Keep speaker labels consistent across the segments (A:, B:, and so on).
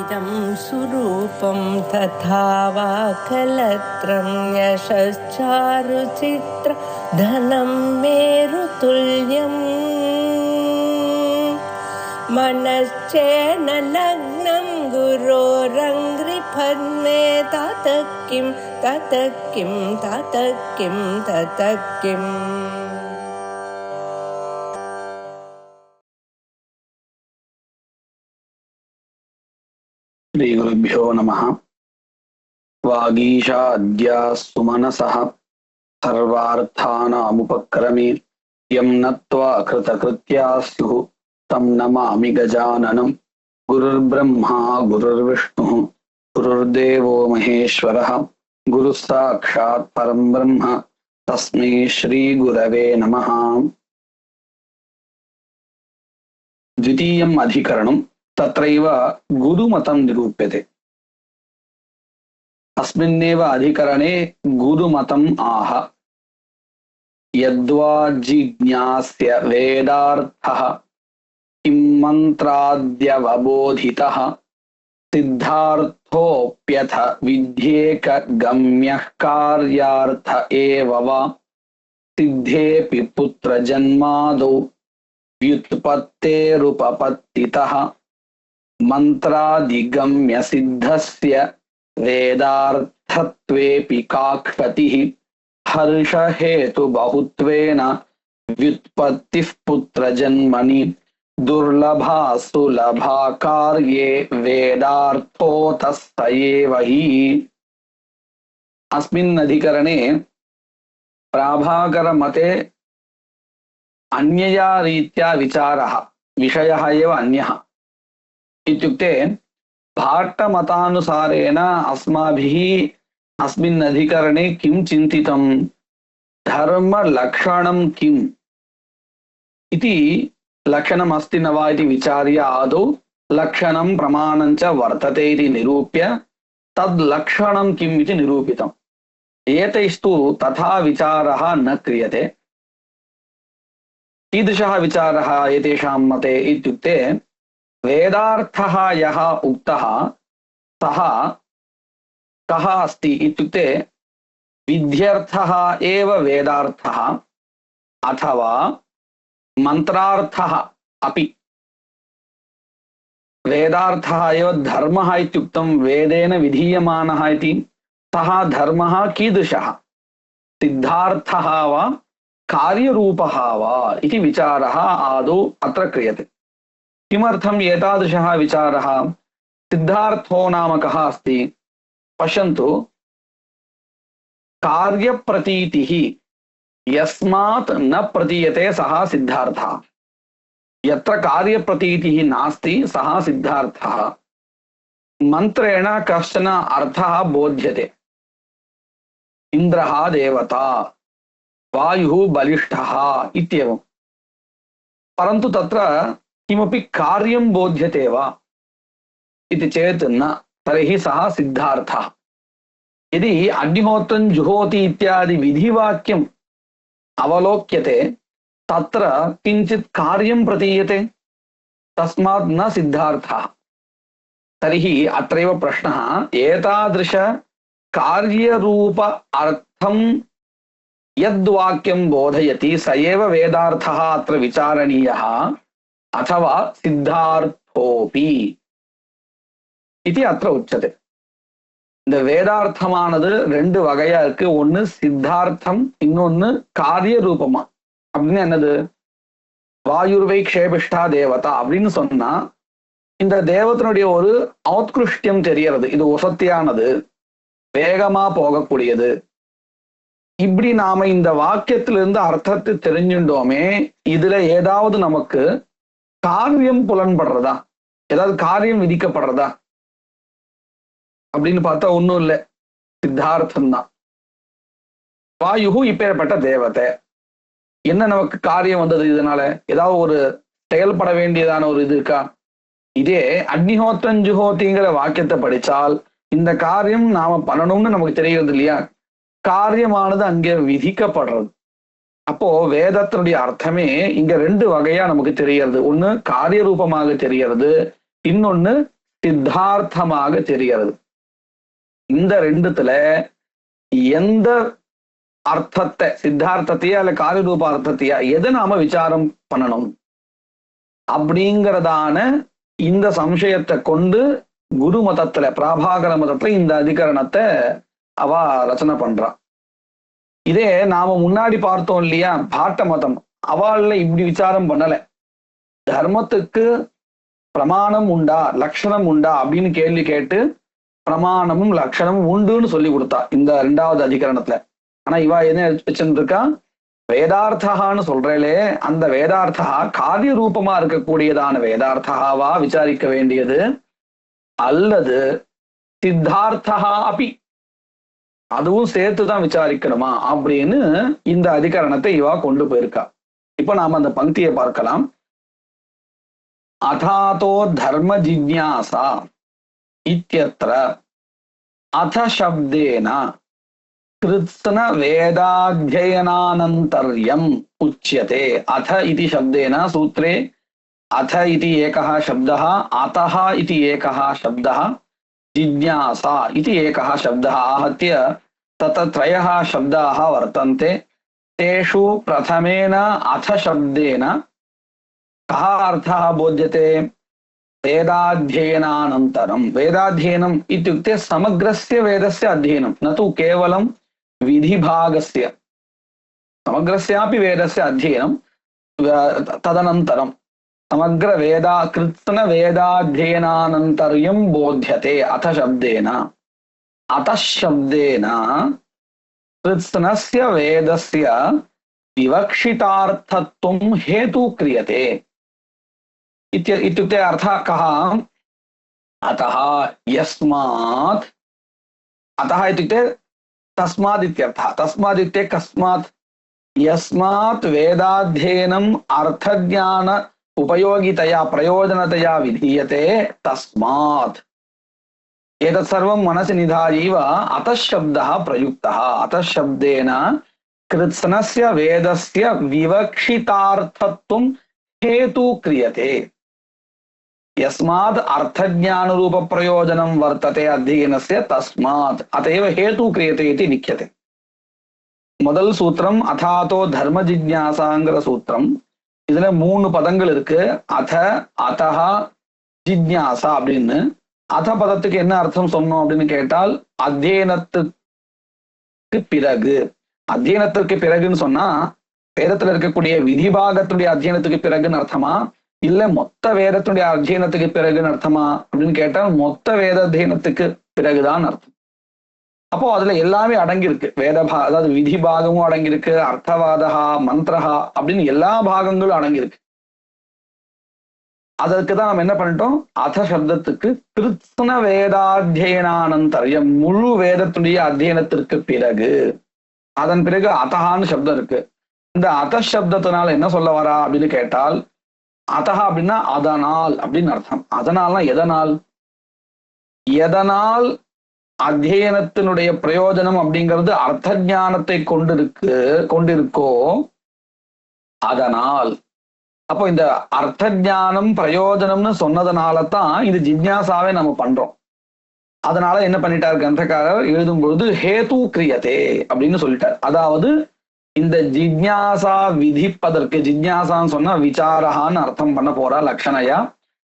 A: इदं सुरूपं तथा वा कलत्रं यशश्चारुचित्र धनं मेरुतुल्यम् मनश्चेन लग्नं गुरोरङ्घ्रिपद्मे ततः किं ततः किं ततः किं ततः किम्
B: श्री गुरुभ्यो नमः। वागीशा अद्या सुमनसः सर्वार्थानामुपक्रमे यं नत्वा कृतकृत्या स्युः तं नमामि गजाननं। गुरुर्ब्रह्मा गुरुर्विष्णुः गुरुर्देवो महेश्वरः गुरुः साक्षात् परं ब्रह्म तस्मै श्री गुरवे नमः। द्वितीयम् अधिकरणं तत्रैव गुरुमतं निरूप्यते। अस्मिन्नेव अधिकरणे गुरुमतम् आह। यद्वा जिज्ञास्य वेदार्थः किं मन्त्राद्यवबोधितः सिद्धार्थोऽप्यथ विद्येक गम्यः कार्यार्थ एव वा सिद्धेऽपि पुत्रजन्मादौ व्युत्पत्तेरुपपत्तितः मंत्रादिगम्य सिद्धस्य वेदार्थत्वेऽपि काक्षतिः हर्ष हेतु बहुत्वेन व्युत्पत्तिः पुत्रजन्मनि दुर्लभा सुलभा कार्ये वेदार्थो तस्य एव हि। अस्मिन् अधिकरणे प्राभाकर मते अन्यया रीत्या विचारः विषयः एव अन्यः। इत्युक्ते भाट्टमतानुसारेण अस्माभिः अस्मिन् अधिकरणे किं चिन्तितं, धर्मलक्षणं किम् इति लक्षणम् अस्ति न वा इति विचार्य आदौ लक्षणं प्रमाणं च वर्तते इति निरूप्य तद् लक्षणं किम् इति निरूपितम्। एतैस्तु तथा विचारः न क्रियते। कीदृशः विचारः एतेषां मते इत्युक्ते वेदार्थः यः उक्तः सः कः अस्ति इत्युक्ते विध्यर्थः एव वेदार्थः अथवा मन्त्रार्थः अपि। वेदार्थः एव धर्मः इत्युक्तं वेदेन विधीयमानः इति। सः धर्मः कीदृशः, सिद्धार्थः वा कार्यरूपः वा इति विचारः आदौ अत्र क्रियते। किमर्थम् एतादृशः विचारः? सिद्धार्थो नाम कः अस्ति? पश्यन्तु, कार्यप्रतीतिः यस्मात् न प्रतीयते सः सिद्धार्थः। यत्र कार्यप्रतीतिः नास्ति सः सिद्धार्थः। मन्त्रेण कश्चन अर्थः बोध्यते। इन्द्रः देवता, वायुः बलिष्ठः इत्येवं। परन्तु तत्र किमपि कार्यं बोध्यते वा इति चेत् न, तर्हि सः सिद्धार्थः। यदि अग्निहोत्रं जुहोति इत्यादि विधिवाक्यम् अवलोक्यते तत्र किञ्चित् कार्यं प्रतीयते, तस्मात् न सिद्धार्थः। तर्हि अत्रैव प्रश्नः, एतादृश कार्यरूप अर्थं यद्वाक्यं बोधयति स एव वेदार्थः अत्र विचारणीयः अथवा सिद्धार्थोपि इति अत्र उच्यते। இந்த வேதார்த்தமானது ரெண்டு வகையா இருக்கு. ஒன்னு சித்தார்த்தம், இன்னொன்னு காரிய ரூபமா. அப்படின்னு என்னது? வாயுர்வை க்ஷேபிஷ்டா தேவதா அப்படின்னு சொன்னா இந்த தேவத்தினுடைய ஒரு ஔத்கிருஷ்டியம் தெரியறது. இது வசத்தியானது, வேகமா போகக்கூடியது. இப்படி நாம இந்த வாக்கியத்திலிருந்து அர்த்தத்தை தெரிஞ்சுட்டோமே, இதுல ஏதாவது நமக்கு காரியம் புலன்படுறதா, ஏதாவது காரியம் விதிக்கப்படுறதா அப்படின்னு பார்த்தா ஒன்றும் இல்லை, சித்தார்த்தம் தான். வாயு இப்பேற்பட்ட தேவதை, என்ன நமக்கு காரியம் வந்தது இதனால? ஏதாவது ஒரு செயல்பட வேண்டியதான ஒரு இது இருக்கா? இதே அக்னிஹோத்திரம் ஜுஹோத்திங்கிற வாக்கியத்தை படிச்சால் இந்த காரியம் நாம பண்ணணும்னு நமக்கு தெரிகிறது இல்லையா? காரியமானது அங்கே விதிக்கப்படுறது. அப்போ வேதத்தினுடைய அர்த்தமே இங்க ரெண்டு வகையா நமக்கு தெரியறது. ஒண்ணு காரிய ரூபமாக தெரியறது, இன்னொன்னு சித்தார்த்தமாக தெரிகிறது. இந்த ரெண்டுத்துல எந்த அர்த்தத்தை, சித்தார்த்தத்தையா இல்ல காரியரூப அர்த்தத்தையா, எதை நாம விசாரம் பண்ணணும் அப்படிங்கிறதான இந்த சம்சயத்தை கொண்டு குரு மதத்துல, பிராபாகர மதத்துல இந்த அதிகரணத்தை அவ ரச்சனை பண்றான். இதே நாம முன்னாடி பார்த்தோம் இல்லையா, பாட்ட மதம், அவள்ல இப்படி விசாரம் பண்ணல. தர்மத்துக்கு பிரமாணம் உண்டா, லட்சணம் உண்டா அப்படின்னு கேள்வி கேட்டு பிரமாணமும் லட்சணமும் உண்டுன்னு சொல்லி கொடுத்தா இந்த 2வது அதிகரணத்துல. ஆனா இவா என்ன வச்சுருக்கா, வேதார்த்தான்னு சொல்றேலே, அந்த வேதார்த்தா காரிய ரூபமா இருக்கக்கூடியதான வேதார்த்தாவா விசாரிக்க வேண்டியது, அல்லது சித்தார்த்தா அப்படி அதுவும் சேர்த்துதான் விசாரிக்கணுமா அப்படின்னு இந்த அதிகரணத்தை இவா கொண்டு போயிருக்கா. இப்ப நாம அந்த பங்கியை பார்க்கலாம். அதாதோ தர்ம ஜிக்ஞாசா இத்யத்ர அத சப்தேன கிருத்ஸ்ன வேதாத்யயனானந்தர்யம் உச்யதே. அத இதி சப்தேன சூத்ரே அத இதி ஏகः शब्दः, अतः इति एकः शब्दः, जिज्ञासा इति एकः शब्दः आहत्य तत्र 3 शब्दाः वर्तन्ते. तेषु प्रथमेन अथ शब्देन कः अर्थः बोध्यते? वेदाध्ययनानन्तरं. वेदाध्ययनम् इत्युक्ते समग्रस्य वेदस्य अध्ययनं, न तु केवलं विधिभागस्य, समग्रस्यापि वेदस्य अध्ययनं. तदनन्तरं समग्र वेदा कृत्स्न वेदाध्ययनानन्तर्यं बोध्यते अथ शब्देन. अतः शब्देन कृत्स्नस्य वेदस्य विवक्षितार्थत्वं हेतु क्रियते. इत्युक्ते अर्थः कः? अतः यस्मात्, अतः इत्युक्ते तस्मात् इत्यर्थः. तस्मात् इत्युक्ते कस्मात्? यस्मात् वेदाध्ययनम् अर्थज्ञान उपयोगितया प्रयोजनतया विधीयते तस्मात्. एतत् सर्वं मनसि निधायैव अतः शब्दः प्रयुक्तः. अतः शब्देन कृत्स्नस्य वेदस्य विवक्षितार्थत्वं हेतु क्रियते. यस्मात् अर्थज्ञानरूप प्रयोजनं वर्तते अध्ययनस्य तस्मात्, अतएव हेतु क्रियते इति लिख्यते. முதல் சூத்திரம் அதாதோ தர்ம ஜிக்ஞாசாங்கிற சூத்திரம். இதுல 3 பதங்கள் இருக்கு. அத, அதஹா, ஜிக்ஞாசா அப்படின்னு. அத பதத்துக்கு என்ன அர்த்தம் சொன்னோம் அப்படின்னு கேட்டால், அத்தியனத்துக்கு பிறகு. அத்தியனத்திற்கு பிறகுன்னு சொன்னா வேதத்துல இருக்கக்கூடிய விதிபாகத்துடைய அத்தியனத்துக்கு பிறகுன்னு அர்த்தமா, இல்ல மொத்த வேதத்துடைய அத்தியனத்துக்கு பிறகுன்னு அர்த்தமா அப்படின்னு கேட்டால் மொத்த வேத அத்தியனத்துக்கு பிறகுதான் அர்த்தம். அப்போ அதுல எல்லாமே அடங்கியிருக்கு. அதாவது விதி பாகமும் அடங்கியிருக்கு, அர்த்தவாதகா, மந்திரஹா அப்படின்னு எல்லா பாகங்களும் அடங்கியிருக்கு. அதற்குதான் நம்ம என்ன பண்ணிட்டோம், அத சப்தத்துக்கு கிருத்ஸ்ன வேதாத்தியனானந்தர்யம், முழு வேதத்துடைய அத்தியனத்திற்கு பிறகு, அதன் பிறகு அதஹான்னு சப்தம் இருக்கு. இந்த அத சப்தத்தினால என்ன சொல்ல வரா அப்படின்னு கேட்டால், அதஹா அப்படின்னா அதனால் அப்படின்னு அர்த்தம். அதனால்னா எதனால்? எதனால் அத்தியனத்தினுடைய பிரயோஜனம் அப்படிங்கிறது அர்த்த ஞானத்தை கொண்டிருக்கோ அதனால். அப்போ இந்த அர்த்த ஞானம் பிரயோஜனம்னு சொன்னதுனால தான் இது ஜிக்ஞாசாவே நம்ம பண்றோம். அதனால என்ன பண்ணிட்டார் கிரந்தக்காரர் எழுதும் பொழுது ஹேது கிரியதே அப்படின்னு சொல்லிட்டார். அதாவது இந்த ஜிக்ஞாசா விதிப்பதற்கு, ஜிக்ஞாசான்னு சொன்னா விசாரஹான்னு அர்த்தம் பண்ண போறா லட்சணையா.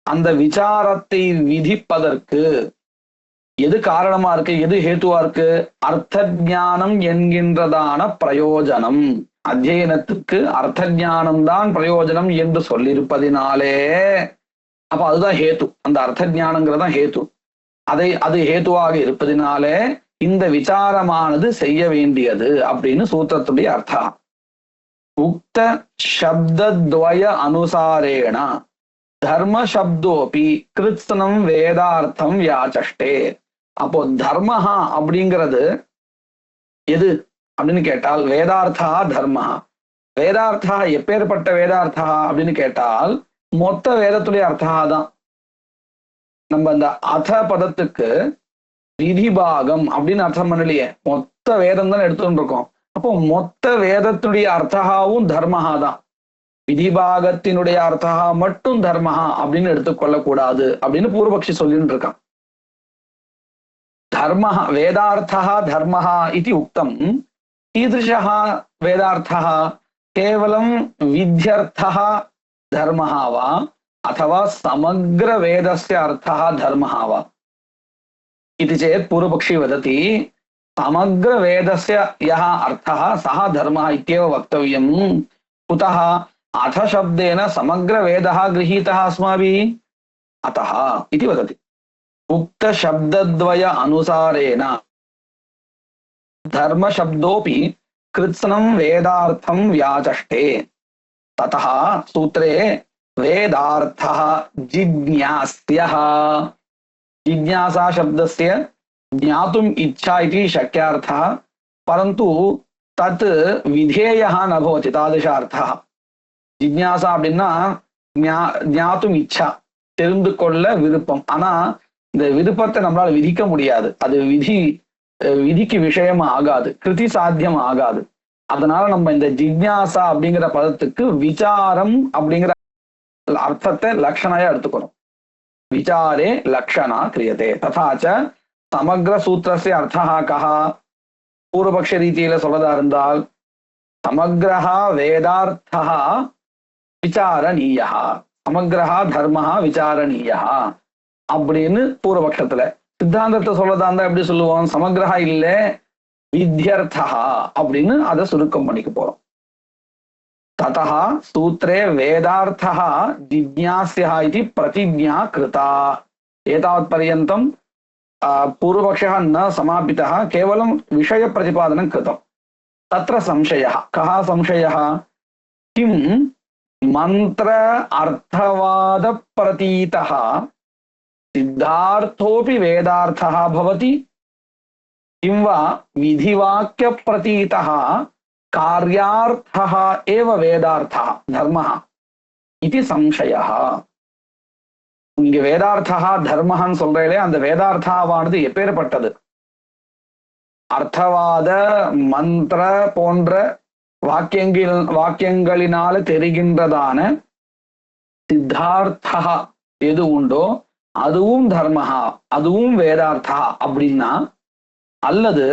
B: அந்த விசாரத்தை விதிப்பதற்கு எது காரணமா இருக்கு, எது ஹேத்துவா இருக்கு? அர்த்த ஞானம் என்கின்றதான பிரயோஜனம், அத்தியனத்துக்கு அர்த்த ஞானம் தான் பிரயோஜனம் என்று சொல்லியிருப்பதினாலே, அப்ப அதுதான் ஹேத்து. அந்த அர்த்த ஞானங்கிறதான் ஹேத்து. அது ஹேத்துவாக இருப்பதினாலே இந்த விசாரமானது செய்ய வேண்டியது அப்படின்னு சூத்திரத்துடைய அர்த்தம். உக்த சப்தத்வய அனுசாரேண தர்ம சப்தோபி கிருத்ஸ்னம் வேதார்த்தம் வியாச்சஷ்டே. அப்போ தர்மஹா அப்படிங்கிறது எது அப்படின்னு கேட்டால் வேதார்த்தா தர்மஹா. வேதார்த்தா எப்பேற்பட்ட வேதார்த்தா அப்படின்னு கேட்டால் மொத்த வேதத்துடைய அர்த்தா தான். நம்ம அந்த அத பதத்துக்கு விதிபாகம் அப்படின்னு அர்த்தம் பண்ணலையே, மொத்த வேதம் தான் எடுத்துட்டு இருக்கோம். அப்போ மொத்த வேதத்துடைய அர்த்தகாவும் தர்மஹா தான். விதிபாகத்தினுடைய அர்த்தா மட்டும் தர்மஹா அப்படின்னு எடுத்துக்கொள்ளக்கூடாது அப்படின்னு பூர்வபக்ஷி சொல்லிட்டு இருக்கான். धर्मः वेदार्थः धर्मः इति उक्तं कीदृशः वेदार्थः केवलं विध्यर्थः धर्मः वा अथवा समग्र वेदस्य अर्थः धर्मः वा इति चेत् पूर्वपक्षी वदति समग्र वेदस्य यः अर्थः सः धर्मः इत्येव वक्तव्यम्। कुतः? अथ शब्देन समग्र वेदः गृहीतः अस्माभिः अतः इति वदति। उक्त शब्दद्वय अनुसारेण धर्म शब्दोपि कृत्स्नं वेदार्थं व्याचष्टे। ततः सूत्रे वेदार्थः जिज्ञास्यः। जिज्ञासा शब्दस्य ज्ञातुम् इच्छा इति शक्यार्थः, परन्तु तत् विधेयः न भवति तादृशार्थः। जिज्ञासा அப்படின்னா ஞாத்தும் இச்சா, தெரிந்து கொள்ள விருப்பம். ஆனா இந்த விருப்பத்தை நம்மளால விதிக்க முடியாது, அது விதிக்கு விஷயம் ஆகாது, கிருதி சாத்தியம் ஆகாது. அதனால நம்ம இந்த ஜிக்ஞாசா அப்படிங்கிற பதத்துக்கு விசாரம் அப்படிங்கிற அர்த்தத்தை லட்சணையா எடுத்துக்கணும். விசாரே லக்ஷணா கிரியதே. ததாச்ச சமக்ர சூத்திரஸ்ய அர்த்தஹ கஹ? பூர்வபக்ஷ ரீதியில சொல்றதா இருந்தால் சமக்ரஹா வேதார்த்தஹ விசாரணீயஹ, சமக்ரஹா தர்மஹா விசாரணீயஹ அப்படின்னு பூர்வபக்ஷத்துல. சித்தாந்தத்தை சொல்றதா இருந்தா எப்படி சொல்லுவோம்? சமக்ரஹா இல்ல வித்யர்த்தா அப்படின்னு அதை சுருக்கம் பண்ணிக்க போறோம். ததः सूत्रे वेदार्थः जिज्ञास्यः इति प्रतिज्ञा कृता। एतावत् पर्यन्तं पूर्वपक्षः न समापितः, केवलं विषय प्रतिपादनं कृतं। तत्र संशयः। कः संशयः? किं मंत्र अर्थवाद प्रतीतः सिद्धार्थोऽपि वेदार्थः भवति, किं वा विधिवाक्य प्रतीतः कार्यार्थः एव वेदार्थः धर्मः इति संशयः। இங்க வேதார்த்தா தர்மஹன்னு சொல்றே, அந்த வேதார்த்தாவானது எப்பேற்பட்டது? அர்த்தவாத மந்திர போன்ற வாக்கியங்களினால தெரிகின்றதான சித்தார்த்தா எது உண்டோ அதுவும் தர்மஹா, அதுவும் வேதார்த்தா அப்படின்னா, அல்லது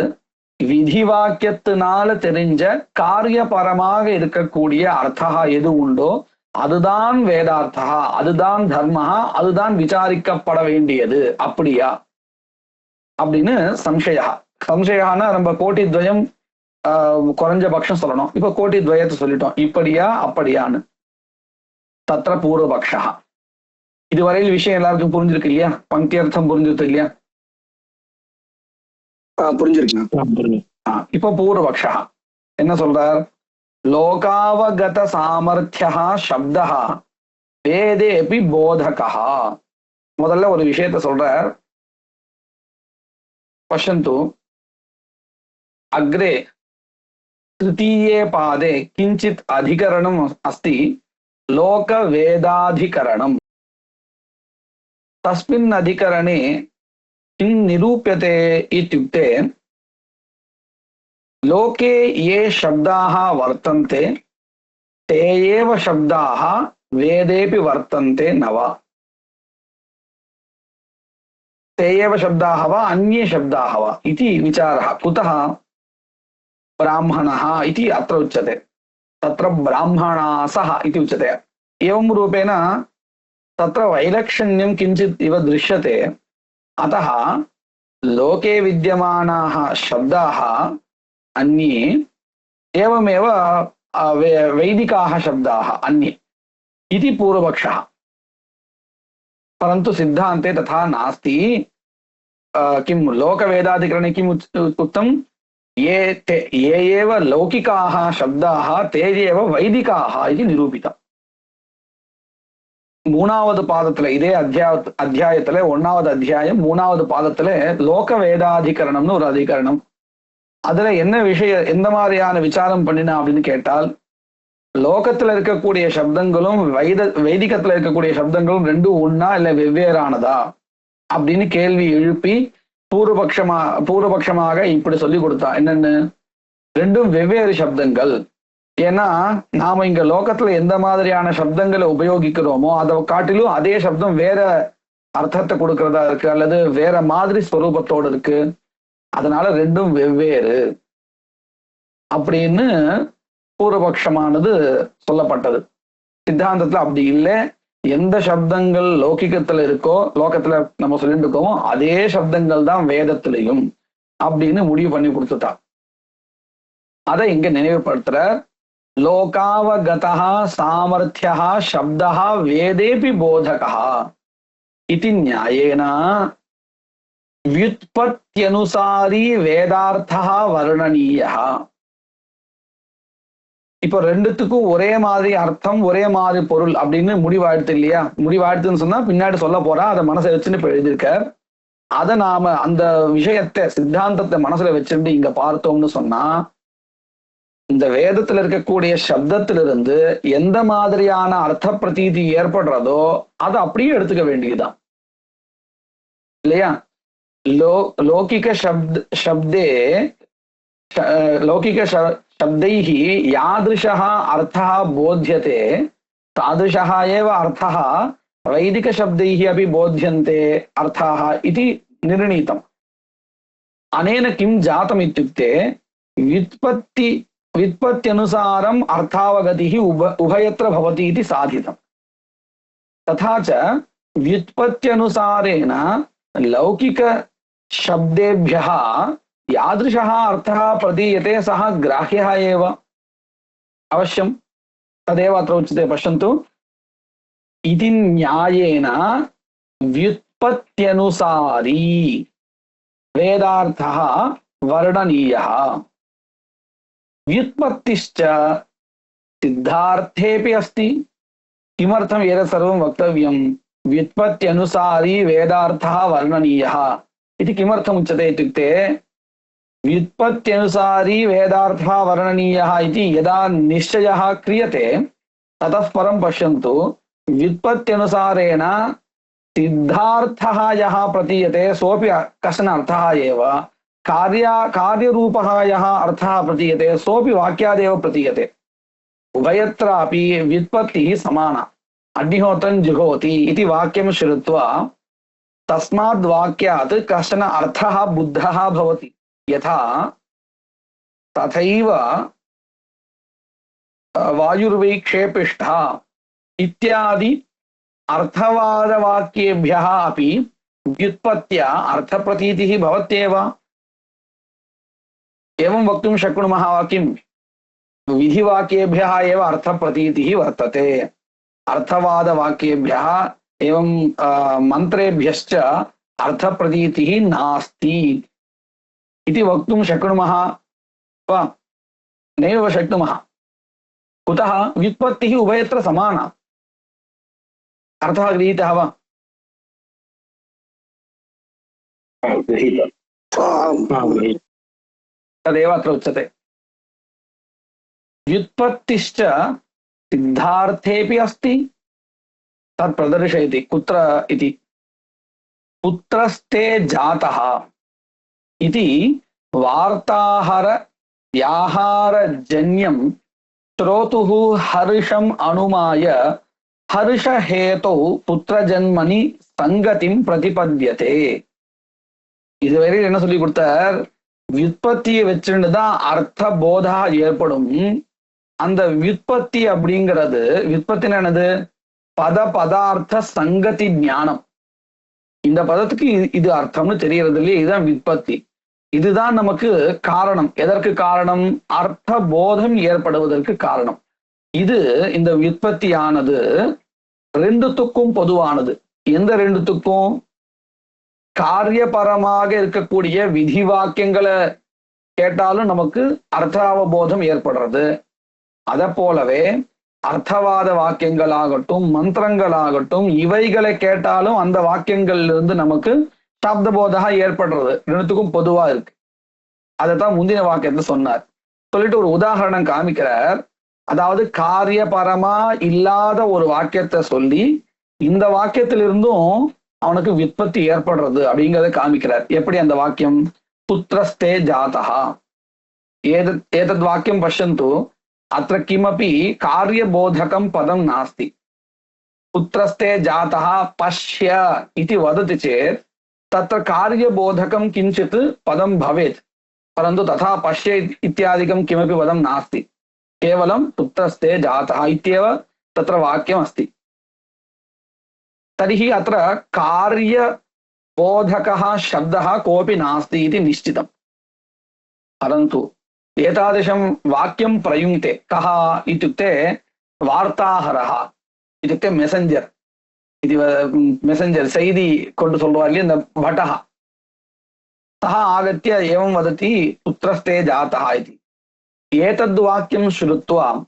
B: விதி வாக்கியத்தினால தெரிஞ்ச காரியபரமாக இருக்கக்கூடிய அர்த்தா எது உண்டோ அதுதான் வேதார்த்தா, அதுதான் தர்மஹா, அதுதான் விசாரிக்கப்பட வேண்டியது, அப்படியா அப்படின்னு சம்சயா. சம்சயானா நம்ம கோட்டி துவயம் குறைஞ்ச பட்சம் சொல்லணும். இப்ப கோட்டி துவயத்தை சொல்லிட்டோம், இப்படியா அப்படியான்னு. தத்ர பூர்வபக்ஷா. இதுவரையில் விஷயம் எல்லாருக்கும் புரிஞ்சிருக்கு இல்லையா? பங்கி அர்த்தம் புரிஞ்சிருக்கு இல்லையா? புரிஞ்சிருக்கு. இப்ப பூர்வபக்ஷா என்ன சொல்றார்? லோகாவகத சாமர்த்தியா சப்தா வேதேபி போதகா. முதல்ல ஒரு விஷயத்த சொல்றார். பஷ்யந்து அக்ரே तृतीये पादे किंचित अधिकरणम् अस्ति, लोक वेदाधिकरणम्। तस्मिन् अधिकरणे किं निरूप्यते इत्युक्ते, लोके ये शब्दाः वर्तन्ते ते एव शब्दाः वेदेपि वर्तन्ते न वा? ते एव शब्दाः वा अन्ये शब्दाः वा इति विचारः। कुतः? ब्राह्मणः इति अत्र उच्यते, तत्र ब्राह्मणासः इति उच्यते। एवं रूपेण तत्र वैलक्षण्यं किञ्चित् इव दृश्यते। अतः लोके विद्यमानाः शब्दाः अन्ये, एवमेव वैदिकाः शब्दाः अन्ये इति पूर्वपक्षः। परन्तु सिद्धान्ते तथा नास्ति। किं लोकवेदाधिकरणे किम् उक्तं? ये एव लौकिकाः शब्दाः ते एव वैदिकाः इति निरूपितम्। மூணாவது பாதத்துல இதே அத்தியாயத்துல 1வது அத்தியாயம் 3வது பாதத்துல லோக வேதாதிகரணம்னு ஒரு அதிகரணம். அதுல என்ன விஷயம், எந்த மாதிரியான விசாரம் பண்ணினா அப்படின்னு கேட்டால், லோகத்துல இருக்கக்கூடிய சப்தங்களும் வைதிகத்துல இருக்கக்கூடிய சப்தங்களும் ரெண்டும் ஒன்னா இல்ல வெவ்வேறானதா அப்படின்னு கேள்வி எழுப்பி பூர்வபக்ஷமாக இப்படி சொல்லி கொடுத்தா. என்னன்னு? ரெண்டும் வெவ்வேறு சப்தங்கள், ஏன்னா நாம இங்க லோகத்துல எந்த மாதிரியான சப்தங்களை உபயோகிக்கிறோமோ அதை காட்டிலும் அதே சப்தம் வேற அர்த்தத்தை கொடுக்கறதா இருக்கு, அல்லது வேற மாதிரி ஸ்வரூபத்தோடு இருக்கு. அதனால ரெண்டும் வெவ்வேறு அப்படின்னு பூர்வபக்ஷமானது சொல்லப்பட்டது. சித்தாந்தத்துல அப்படி இல்லை. எந்த சப்தங்கள் லௌகிகத்துல இருக்கோ, லோகத்துல நம்ம சொல்லிட்டு இருக்கோமோ அதே சப்தங்கள் தான் வேதத்திலையும் அப்படின்னு முடிவு பண்ணி கொடுத்துட்டா. அதை இங்க நினைவுபடுத்துற, லோகாவகதா சாமர்த்தியா சப்தா வேதேபி போதகா இதி நியாயேன வியுத்பத்யனுசாரி வேதார்த்தா வர்ணனீயா. இப்போ ரெண்டுத்துக்கும் ஒரே மாதிரி அர்த்தம், ஒரே மாதிரி பொருள் அப்படின்னு முடிவாயிடுத்து இல்லையா? முடிவாயிடுத்துன்னு சொன்னா பின்னாடி சொல்ல போறா, அதை மனசை வச்சுன்னு இப்ப எழுதியிருக்க. அதை நாம அந்த விஷயத்தை சித்தாந்தத்தை மனசுல வச்சுட்டு இங்க பார்த்தோம்னு சொன்னா, இந்த வேதத்துல இருக்கக்கூடிய சப்தத்திலிருந்து எந்த மாதிரியான அர்த்த பிரதீதி ஏற்படுறதோ அதை அப்படியே எடுத்துக்க வேண்டியதுதான் இல்லையா? லௌகிக சப்தே லௌகிக शब्दैः यादृशः अर्थः बोध्यते तादृशः एव अर्थः वैदिकशब्दैः अपि बोध्यन्ते अर्थाः इति निर्णीतम्। अनेन किं जातम् इत्युक्ते व्युत्पत्त्यनुसारम् अर्थावगतिः उभयत्र भवति इति साधितम्। तथा च व्युत्पत्त्यनुसारेण लौकिकशब्देभ्यः यादृशः अर्थः प्रदीयते सः ग्राह्यः एव अवश्यं। तदेव अत्र उच्यते, पश्यन्तु, इति न्यायेन व्युत्पत्त्यनुसारी वेदार्थः वर्णनीयः। व्युत्पत्तिश्च सिद्धार्थेऽपि अस्ति। किमर्थम् एतत् सर्वं वक्तव्यं? व्युत्पत्त्यनुसारी वेदार्थः वर्णनीयः इति किमर्थम् उच्यते इत्युक्ते, व्युत्पत्त्यनुसारी वेदार्थः वर्णनीयः इति यदा निश्चयः क्रियते ततः परं पश्यन्तु, व्युत्पत्त्यनुसारेण सिद्धार्थः यः प्रतीयते सोऽपि कश्चन अर्थः एव, कार्यरूपः यः अर्थः प्रतीयते सोऽपि वाक्यादेव प्रतीयते। उभयत्रापि व्युत्पत्तिः समाना। अग्निहोत्रं जुहोति इति वाक्यं श्रुत्वा तस्माद् वाक्यात् कश्चन अर्थः बुद्धः भवति। यथा तथैव वायुर्वै क्षेपिष्ठः इत्यादि अर्थवादवाक्येभ्यः अपि व्युत्पत्त्या अर्थप्रतीतिः भवत्येव। एवं वक्तुं शक्नुमः किं? विधिवाक्येभ्यः एव अर्थप्रतीतिः वर्तते, अर्थवादवाक्येभ्यः एवं मन्त्रेभ्यश्च अर्थप्रतीतिः नास्ति इति वक्तुं शक्नुमः वा? नैव शक्नुमः। कुतः? व्युत्पत्तिः उभयत्र समाना। अर्थः गृहीतः वा? तदेव अत्र उच्यते। व्युत्पत्तिश्च सिद्धार्थेऽपि अस्ति। तत् प्रदर्शयति। कुत्र इति? पुत्रस्ते जातः इति वार्ताहर व्याहारजन्यं श्रोतुः हर्षम् अनुमाय हर्षहेतौ पुत्रजन्मनि संगतिं प्रतिपद्यते। இதுவரை என்ன சொல்லி கொடுத்தார்? வியுத்பத்தியை வச்சுட்டு தான் அர்த்த போதா ஏற்படும். அந்த வியுத்பத்தி அப்படிங்கிறது, வியுத்பத்தினா என்னது? பதார்த்த சங்கதி ஞானம். இந்த பதத்துக்கு இது அர்த்தம்னு தெரியறது இல்லையே, இதுதான் வியுத்பத்தி. இதுதான் நமக்கு காரணம். எதற்கு காரணம்? அர்த்த போதம் ஏற்படுவதற்கு காரணம். இது இந்த வியுத்பத்தியானது ரெண்டுத்துக்கும் பொதுவானது. எந்த ரெண்டுத்துக்கும்? காரியபரமாக இருக்கக்கூடிய விதி வாக்கியங்களை கேட்டாலும் நமக்கு அர்த்தாவபோதம் ஏற்படுறது. அதை போலவே அர்த்தவாத வாக்கியங்களாகட்டும் மந்திரங்களாகட்டும் இவைகளை கேட்டாலும் அந்த வாக்கியங்கள்ல இருந்து நமக்கு சாப்தபோதா ஏற்படுறது. ரெண்டுத்துக்கும் பொதுவா இருக்கு. அதைத்தான் முந்தின வாக்கியத்தை சொன்னார். சொல்லிட்டு ஒரு உதாரணம் காமிக்கிறார். அதாவது காரியபரமா இல்லாத ஒரு வாக்கியத்தை சொல்லி இந்த வாக்கியத்திலிருந்தும் அவனுக்கு வியுத்பத்தி ஏற்படுறது அப்படிங்கிறத காமிக்கிறார். எப்படி அந்த வாக்கியம்? புத்திரஸ்தே ஜாதா. ஏதத் வாக்கியம் பஷ்யந்து. अत्र किमपि कार्यबोधकं पदं नास्ति। पुत्रस्ते जातः पश्य इति वदति चेत् तत्र कार्यबोधकं किञ्चित् पदं भवेत्, परन्तु तथा पश्य इत्यादिकं किमपि पदं नास्ति, केवलं पुत्रस्ते जातः इत्येव तत्र वाक्यमस्ति। तर्हि अत्र कार्यबोधकः शब्दः कोऽपि नास्ति इति निश्चितम्। परन्तु एतादृशं वाक्यं प्रयुङ्क्ते कः इत्युक्ते वार्ताहरः इत्युक्ते मेसेंजर् इति, मेसेंजर् सैदि कोण्डु सोल्वार् इल्लैया इंद भटः, सः आगत्य एवं वदति पुत्रस्ते जातः इति। एतद्वाक्यं श्रुत्वा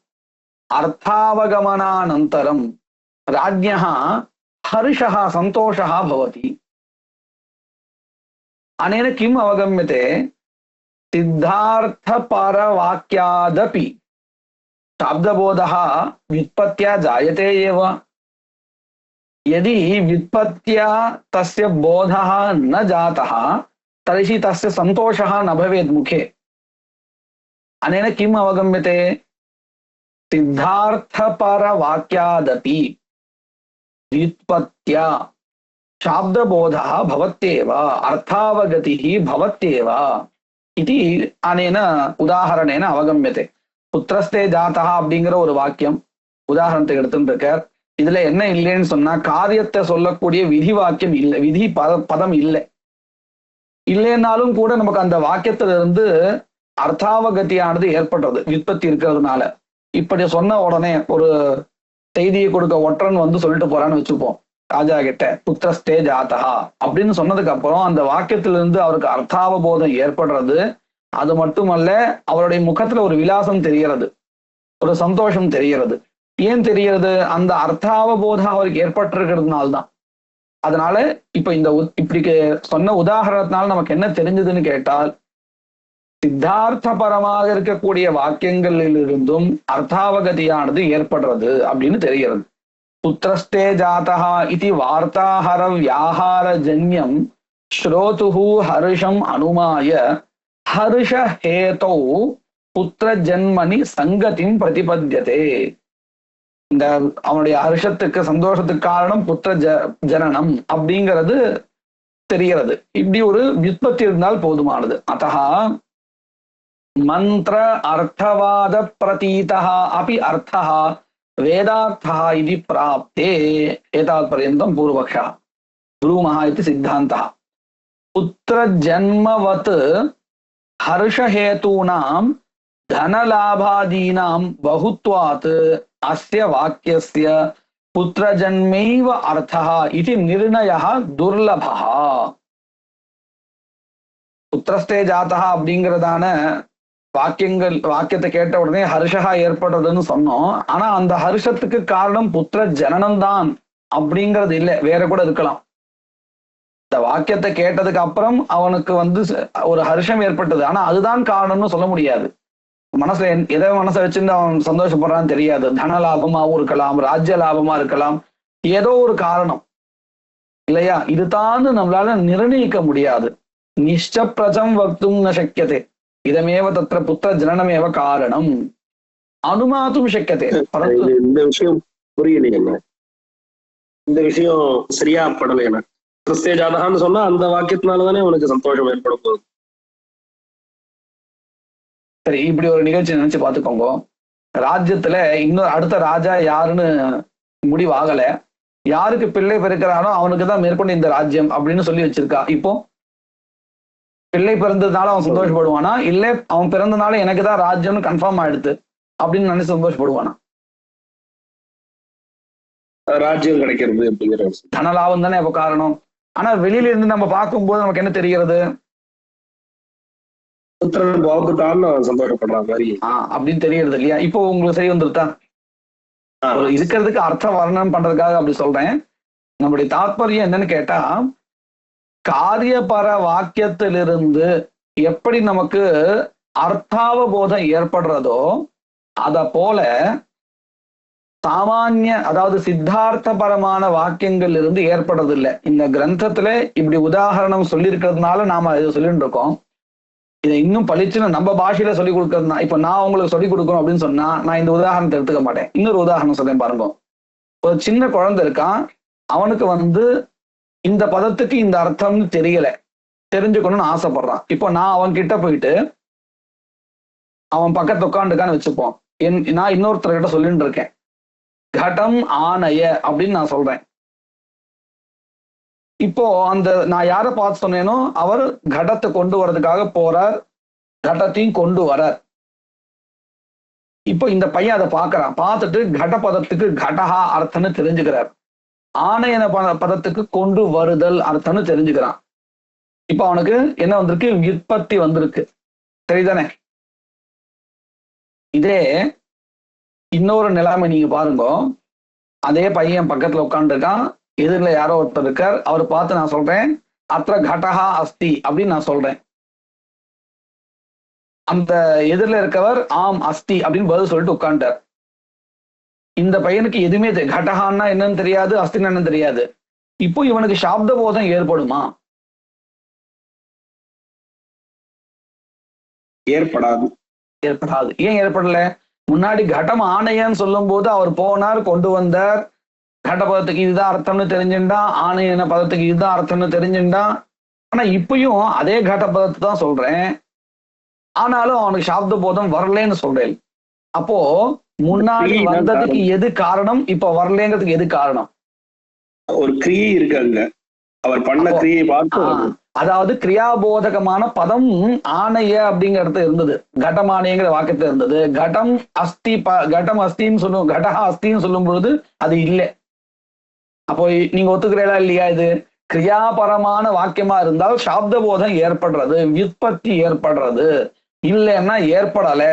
B: अर्थावगमनानन्तरं राज्ञः हर्षः सन्तोषः भवति। अनेन किम् अवगम्यते? सिद्धार्थपरवाक्यादपि शाब्दबोधः व्युत्पत्त्या जायते एव। यदि व्युत्पत्त्या तस्य बोधः न जातः तर्हि तस्य सन्तोषः न भवेत् मुखे। अनेन किम् अवगम्यते? सिद्धार्थपरवाक्यादपि व्युत्पत्त्या शाब्दबोधः भवत्येव, अर्थावगतिः भवत्येव इति अनेन उदाहरणेन अवगम्यते। पुत्रस्ते जातः அப்படிங்கிற ஒரு வாக்கியம் உதாரணத்துக்கு எடுத்துருக்கார். இதுல என்ன இல்லைன்னு சொன்னா, காரியத்தை சொல்லக்கூடிய விதி வாக்கியம் இல்லை, விதி பதம் இல்லை. இல்லைன்னாலும் கூட நமக்கு அந்த வாக்கியத்திலிருந்து அர்த்தாவகத்தியானது ஏற்படுறது விற்பத்தி இருக்கிறதுனால. இப்படி சொன்ன உடனே ஒரு செய்தியை கொடுக்க ஒற்றன் வந்து சொல்லிட்டு போறான்னு வச்சுப்போம் ராஜா கிட்ட, புத்திரஸ்தே ஜாதா அப்படின்னு சொன்னதுக்கு அப்புறம் அந்த வாக்கியத்திலிருந்து அவருக்கு அர்த்தாவபோதம் ஏற்படுறது. அது மட்டுமல்ல, அவருடைய முகத்துல ஒரு விலாசம் தெரிகிறது, ஒரு சந்தோஷம் தெரிகிறது. ஏன் தெரிகிறது? அந்த அர்த்தாவபோதம் அவருக்கு ஏற்பட்டிருக்கிறதுனால்தான். அதனால இப்ப இந்த இப்படி சொன்ன உதாரணத்தினால நமக்கு என்ன தெரிஞ்சதுன்னு கேட்டால், சித்தார்த்தபரமாக இருக்கக்கூடிய வாக்கியங்களிலிருந்தும் அர்த்தாவகதியானது ஏற்படுறது அப்படின்னு தெரிகிறது. புத்திரஸ்தே ஜாதः इति वार्ताहर व्याहार जन्यं श्रोतुः हर्षम् अनुमाय हर्ष हेतौ पुत्र जन्मनि संगतिं प्रतिपद्यते. இந்த அவனுடைய ஹர்ஷத்துக்கு சந்தோஷத்துக்கு காரணம் புத்திர ஜனனம் அப்படிங்கிறது தெரிகிறது. இப்படி ஒரு வியுத்பத்தி இருந்தால் போதுமானது. அத்தः மந்திர அர்த்தவாத பிரதீதः अपि अर्थः वेदार्थः इति प्राप्ते एतावत्पर्यन्तं पूर्वपक्षः ब्रूमः इति सिद्धान्तः। पुत्रजन्मवत् हर्षहेतूनां धनलाभादीनां बहुत्वात् अस्य वाक्यस्य पुत्रजन्मैव अर्थः इति निर्णयः दुर्लभः। पुत्रस्ते जातः அப்படிங்கிறதான வாக்கியத்தை கேட்ட உடனே ஹர்ஷா ஏற்படுறதுன்னு சொன்னோம். ஆனா அந்த ஹர்ஷத்துக்கு காரணம் புத்திர ஜனனம் தான் அப்படிங்கிறது இல்லை, வேற கூட இருக்கலாம். இந்த வாக்கியத்தை கேட்டதுக்கு அப்புறம் அவனுக்கு வந்து ஒரு ஹர்ஷம் ஏற்பட்டது, ஆனா அதுதான் காரணம்னு சொல்ல முடியாது. மனசுல எதை மனசை வச்சிருந்து அவன் சந்தோஷப்படுறான்னு தெரியாது. தன லாபமாவும் இருக்கலாம், ராஜ்ய லாபமா இருக்கலாம், ஏதோ ஒரு காரணம் இல்லையா? இதுதான் நம்மளால நிர்ணயிக்க முடியாது. நிஷ்டப்பிரஜம் வக்தும் ந சக்கியதே இதமேவ தத்ர புத்திர ஜனனமேவ காரணம் அனுமாத்தும் சக்கியதே.
C: இந்த விஷயம் புரியலையேங்க, இந்த விஷயம் சரியா படலையா? கிறிஸ்தே ஜாதகான்னு சொன்னா அந்த வாக்கியத்தினாலதானே அவனுக்கு சந்தோஷம் ஏற்படும் போது.
B: சரி, இப்படி ஒரு நிகழ்ச்சி நினைச்சு பாத்துக்கோங்க. ராஜ்யத்துல இன்னொரு அடுத்த ராஜா யாருன்னு முடிவாகல, யாருக்கு பிள்ளை பிறக்கிறானோ அவனுக்கு தான் மேற்கொண்டு இந்த ராஜ்யம் அப்படின்னு சொல்லி வச்சிருக்கா. இப்போ பிள்ளை பிறந்ததுனால அவன் சந்தோஷப்படுவானா, இல்ல அவன் பிறந்தனால எனக்கு தான் ராஜ்யம்னு கன்ஃபார்ம் ஆயிடுது அப்படின்னு நினைச்சு சந்தோஷப்படுவானா?
C: ராஜ்யம் கிடைக்கிறது அப்படிங்கிற
B: தனலாபம் தானே அப்ப காரணம். ஆனா வெளியில இருந்து நம்ம பார்க்கும்போது நமக்கு என்ன தெரிகிறது?
C: சந்தோஷப்படுற மாதிரி
B: அப்படின்னு தெரியறது இல்லையா? இப்போ உங்களுக்கு சரி வந்துருதா? இருக்கிறதுக்கு அர்த்தம் வர்ணனம் பண்றதுக்காக அப்படி சொல்றேன். நம்முடைய தாத்பரியம் என்னன்னு கேட்டா, காரியபர வாக்கியத்திலிருந்து எப்படி நமக்கு அர்த்தாவபோதம் ஏற்படுறதோ அத போல சாமானிய, அதாவது சித்தார்த்தபரமான வாக்கியங்கள் இருந்து ஏற்படுறது இல்லை. இந்த கிரந்தத்துல இப்படி உதாரணம் சொல்லி இருக்கிறதுனால நாம இதை சொல்லிட்டு இருக்கோம். இதை இன்னும் பளிச்சுன்னு நம்ம பாஷையில சொல்லிக் கொடுக்கறதுனா, இப்ப நான் உங்களுக்கு சொல்லிக் கொடுக்கணும் அப்படின்னு சொன்னா நான் இந்த உதாரணத்தை எடுத்துக்க மாட்டேன். இன்னொரு உதாரணம் சொல்றேன் பாருங்க. ஒரு சின்ன குழந்தை இருக்கான், அவனுக்கு இந்த பதத்துக்கு இந்த அர்த்தம்னு தெரியல, தெரிஞ்சுக்கணும்னு ஆசைப்படுறான். இப்போ நான் அவன் கிட்ட போயிட்டு அவன் பக்கத்து உட்காந்துக்கான்னு வச்சுப்போம், நான் இன்னொருத்தர்கிட்ட சொல்லிட்டு இருக்கேன் கடம் ஆணைய அப்படின்னு நான் சொல்றேன். இப்போ நான் யாரை பார்த்து சொன்னேனோ அவர் கடத்தை கொண்டு வர்றதுக்காக போறார், கடத்தையும் கொண்டு வரார். இப்போ இந்த பையன் அதை பார்க்கறான், பார்த்துட்டு கட பதத்துக்கு கடஹா அர்த்தம்னு தெரிஞ்சுக்கிறார், ஆணையன பதத்துக்கு கொண்டு வருதல் அர்த்தம்னு தெரிஞ்சுக்கிறான். இப்ப அவனுக்கு என்ன வந்திருக்கு? விற்பத்தி வந்திருக்கு. சரிதானே? இதே இன்னொரு நிலைமை நீங்க பாருங்க. அதே பையன் பக்கத்துல உட்காந்துருக்கான், எதிரில் யாரோ ஒருத்தர் இருக்கார், அவர் பார்த்து நான் சொல்றேன் அத்த கடஹா அஸ்தி அப்படின்னு நான் சொல்றேன். அந்த எதிரில் இருக்கவர் ஆம் அஸ்தி அப்படின்னு பதில் சொல்லிட்டு உட்காந்துட்டார். இந்த பையனுக்கு எதுவுமே கடஹான்னா என்னன்னு தெரியாது, அஸ்தின்னு என்னன்னு தெரியாது. இப்போ இவனுக்கு சாப்த போதம் ஏற்படுமா?
C: ஏற்படாது.
B: ஏற்படாது. ஏன் ஏற்படல? முன்னாடி கடம் ஆணையன்னு சொல்லும் போது அவர் போனார், கொண்டு வந்தார், கட பதத்துக்கு இதுதான் அர்த்தம்னு தெரிஞ்சுட்டான், ஆணையன பதத்துக்கு இதுதான் அர்த்தம்னு தெரிஞ்சுட்டான். ஆனா இப்பயும் அதே கட பதத்தை தான் சொல்றேன், ஆனாலும் அவனுக்கு சாப்த போதம் வரலன்னு சொல்றேன். அப்போ முன்னாடி வந்ததுக்கு எது காரணம், இப்ப வரலங்கிறதுக்கு எது காரணம்?
C: ஒரு கிரியை இருக்காங்க, அவர் பண்ண கிரியை பார்த்து.
B: அதாவது கிரியாபோதகமான பதம் ஆணைய அப்படிங்கிறது இருந்தது, கடம் ஆணையங்கிற வாக்கியத்துல இருந்தது. கடம் அஸ்தி, கடம் அஸ்தின்னு சொல்லும், கடஹா அஸ்தின்னு சொல்லும் பொழுது அது இல்லை. அப்போ நீங்க ஒத்துக்கிறீங்களா இல்லையா? இது கிரியாபரமான வாக்கியமா இருந்தால் சாப்த போதம் ஏற்படுறது, விற்பத்தி ஏற்படுறது, இல்லைன்னா ஏற்படல.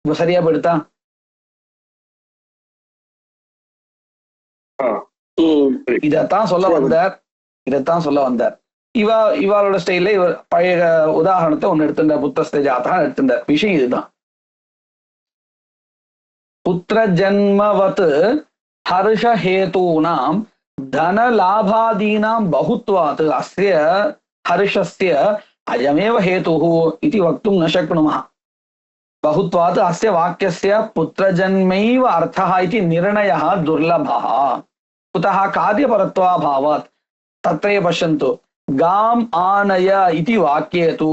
B: இப்ப சரியா போயிடுதா? இதைத்தான் சொல்ல வந்தார். இவாளோட ஸ்டைல இவர் பழைய உதாரணத்தை ஒண்ணு எடுத்துட்டார், புத்திரஸ்தே ஜாதா எடுத்துட்டார். விஷயம் இதுதான். புத்திர ஜன்மவத் ஹர்ஷ ஹேதூனாம் தன லாபாதீனாம் பகுத்வாத் அஸ்ய ஹர்ஷஸ்ய அயமேவ ஹேதுஹு இதி வக்தும் ந சக்னுமः. பகுத்வாத் அஸ்ய வாக்கியஸ்ய புத்திர ஜன்மைவ அர்த்தः இதி நிர்ணயः துர்லபः. कुतः कार्यपरत्वाभावात्. तत्रैव पश्यन्तु, गाम आनय इति वाक्ये तु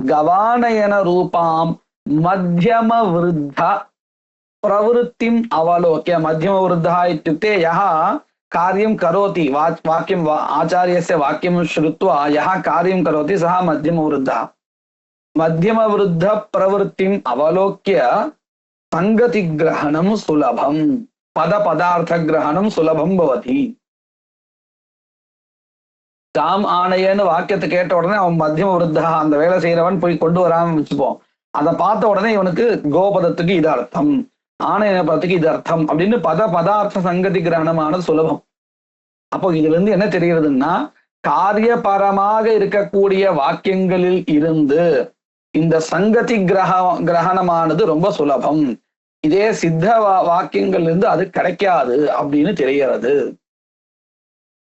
B: गवानयन रूपां मध्यम वृद्ध प्रवृत्तिम् अवलोक्य, मध्यम वृद्धः इत्युक्ते यः कार्यं करोति, वाक्यं आचार्यस्य वाक्यं श्रुत्वा यः कार्यं करोति सः मध्यम वृद्धः. मध्यम वृद्ध प्रवृत्तिम् अवलोक्य संगतिग्रहणं सुलभम्, पद पदार्थ ग्रहणम सुलभम भवति. தாம் ஆணையன்னு வாக்கியத்தை கேட்ட உடனே அவன் மத்தியம விருத்தா, அந்த வேலை செய்யறவன் போய் கொண்டு வராம வச்சுப்போம். அதை பார்த்த உடனே இவனுக்கு கோபதத்துக்கு இது அர்த்தம், ஆணையன பதத்துக்கு இது அர்த்தம் அப்படின்னு பதார்த்த சங்கதி கிரகணமானது சுலபம். அப்போ இதுல இருந்து என்ன தெரிகிறதுன்னா, காரியபரமாக இருக்கக்கூடிய வாக்கியங்களில் இருந்து இந்த சங்கதி கிரகணமானது ரொம்ப சுலபம். இதே சித்த வாக்கியங்கள் இருந்து அது கிடைக்காது அப்படின்னு தெரிகிறது.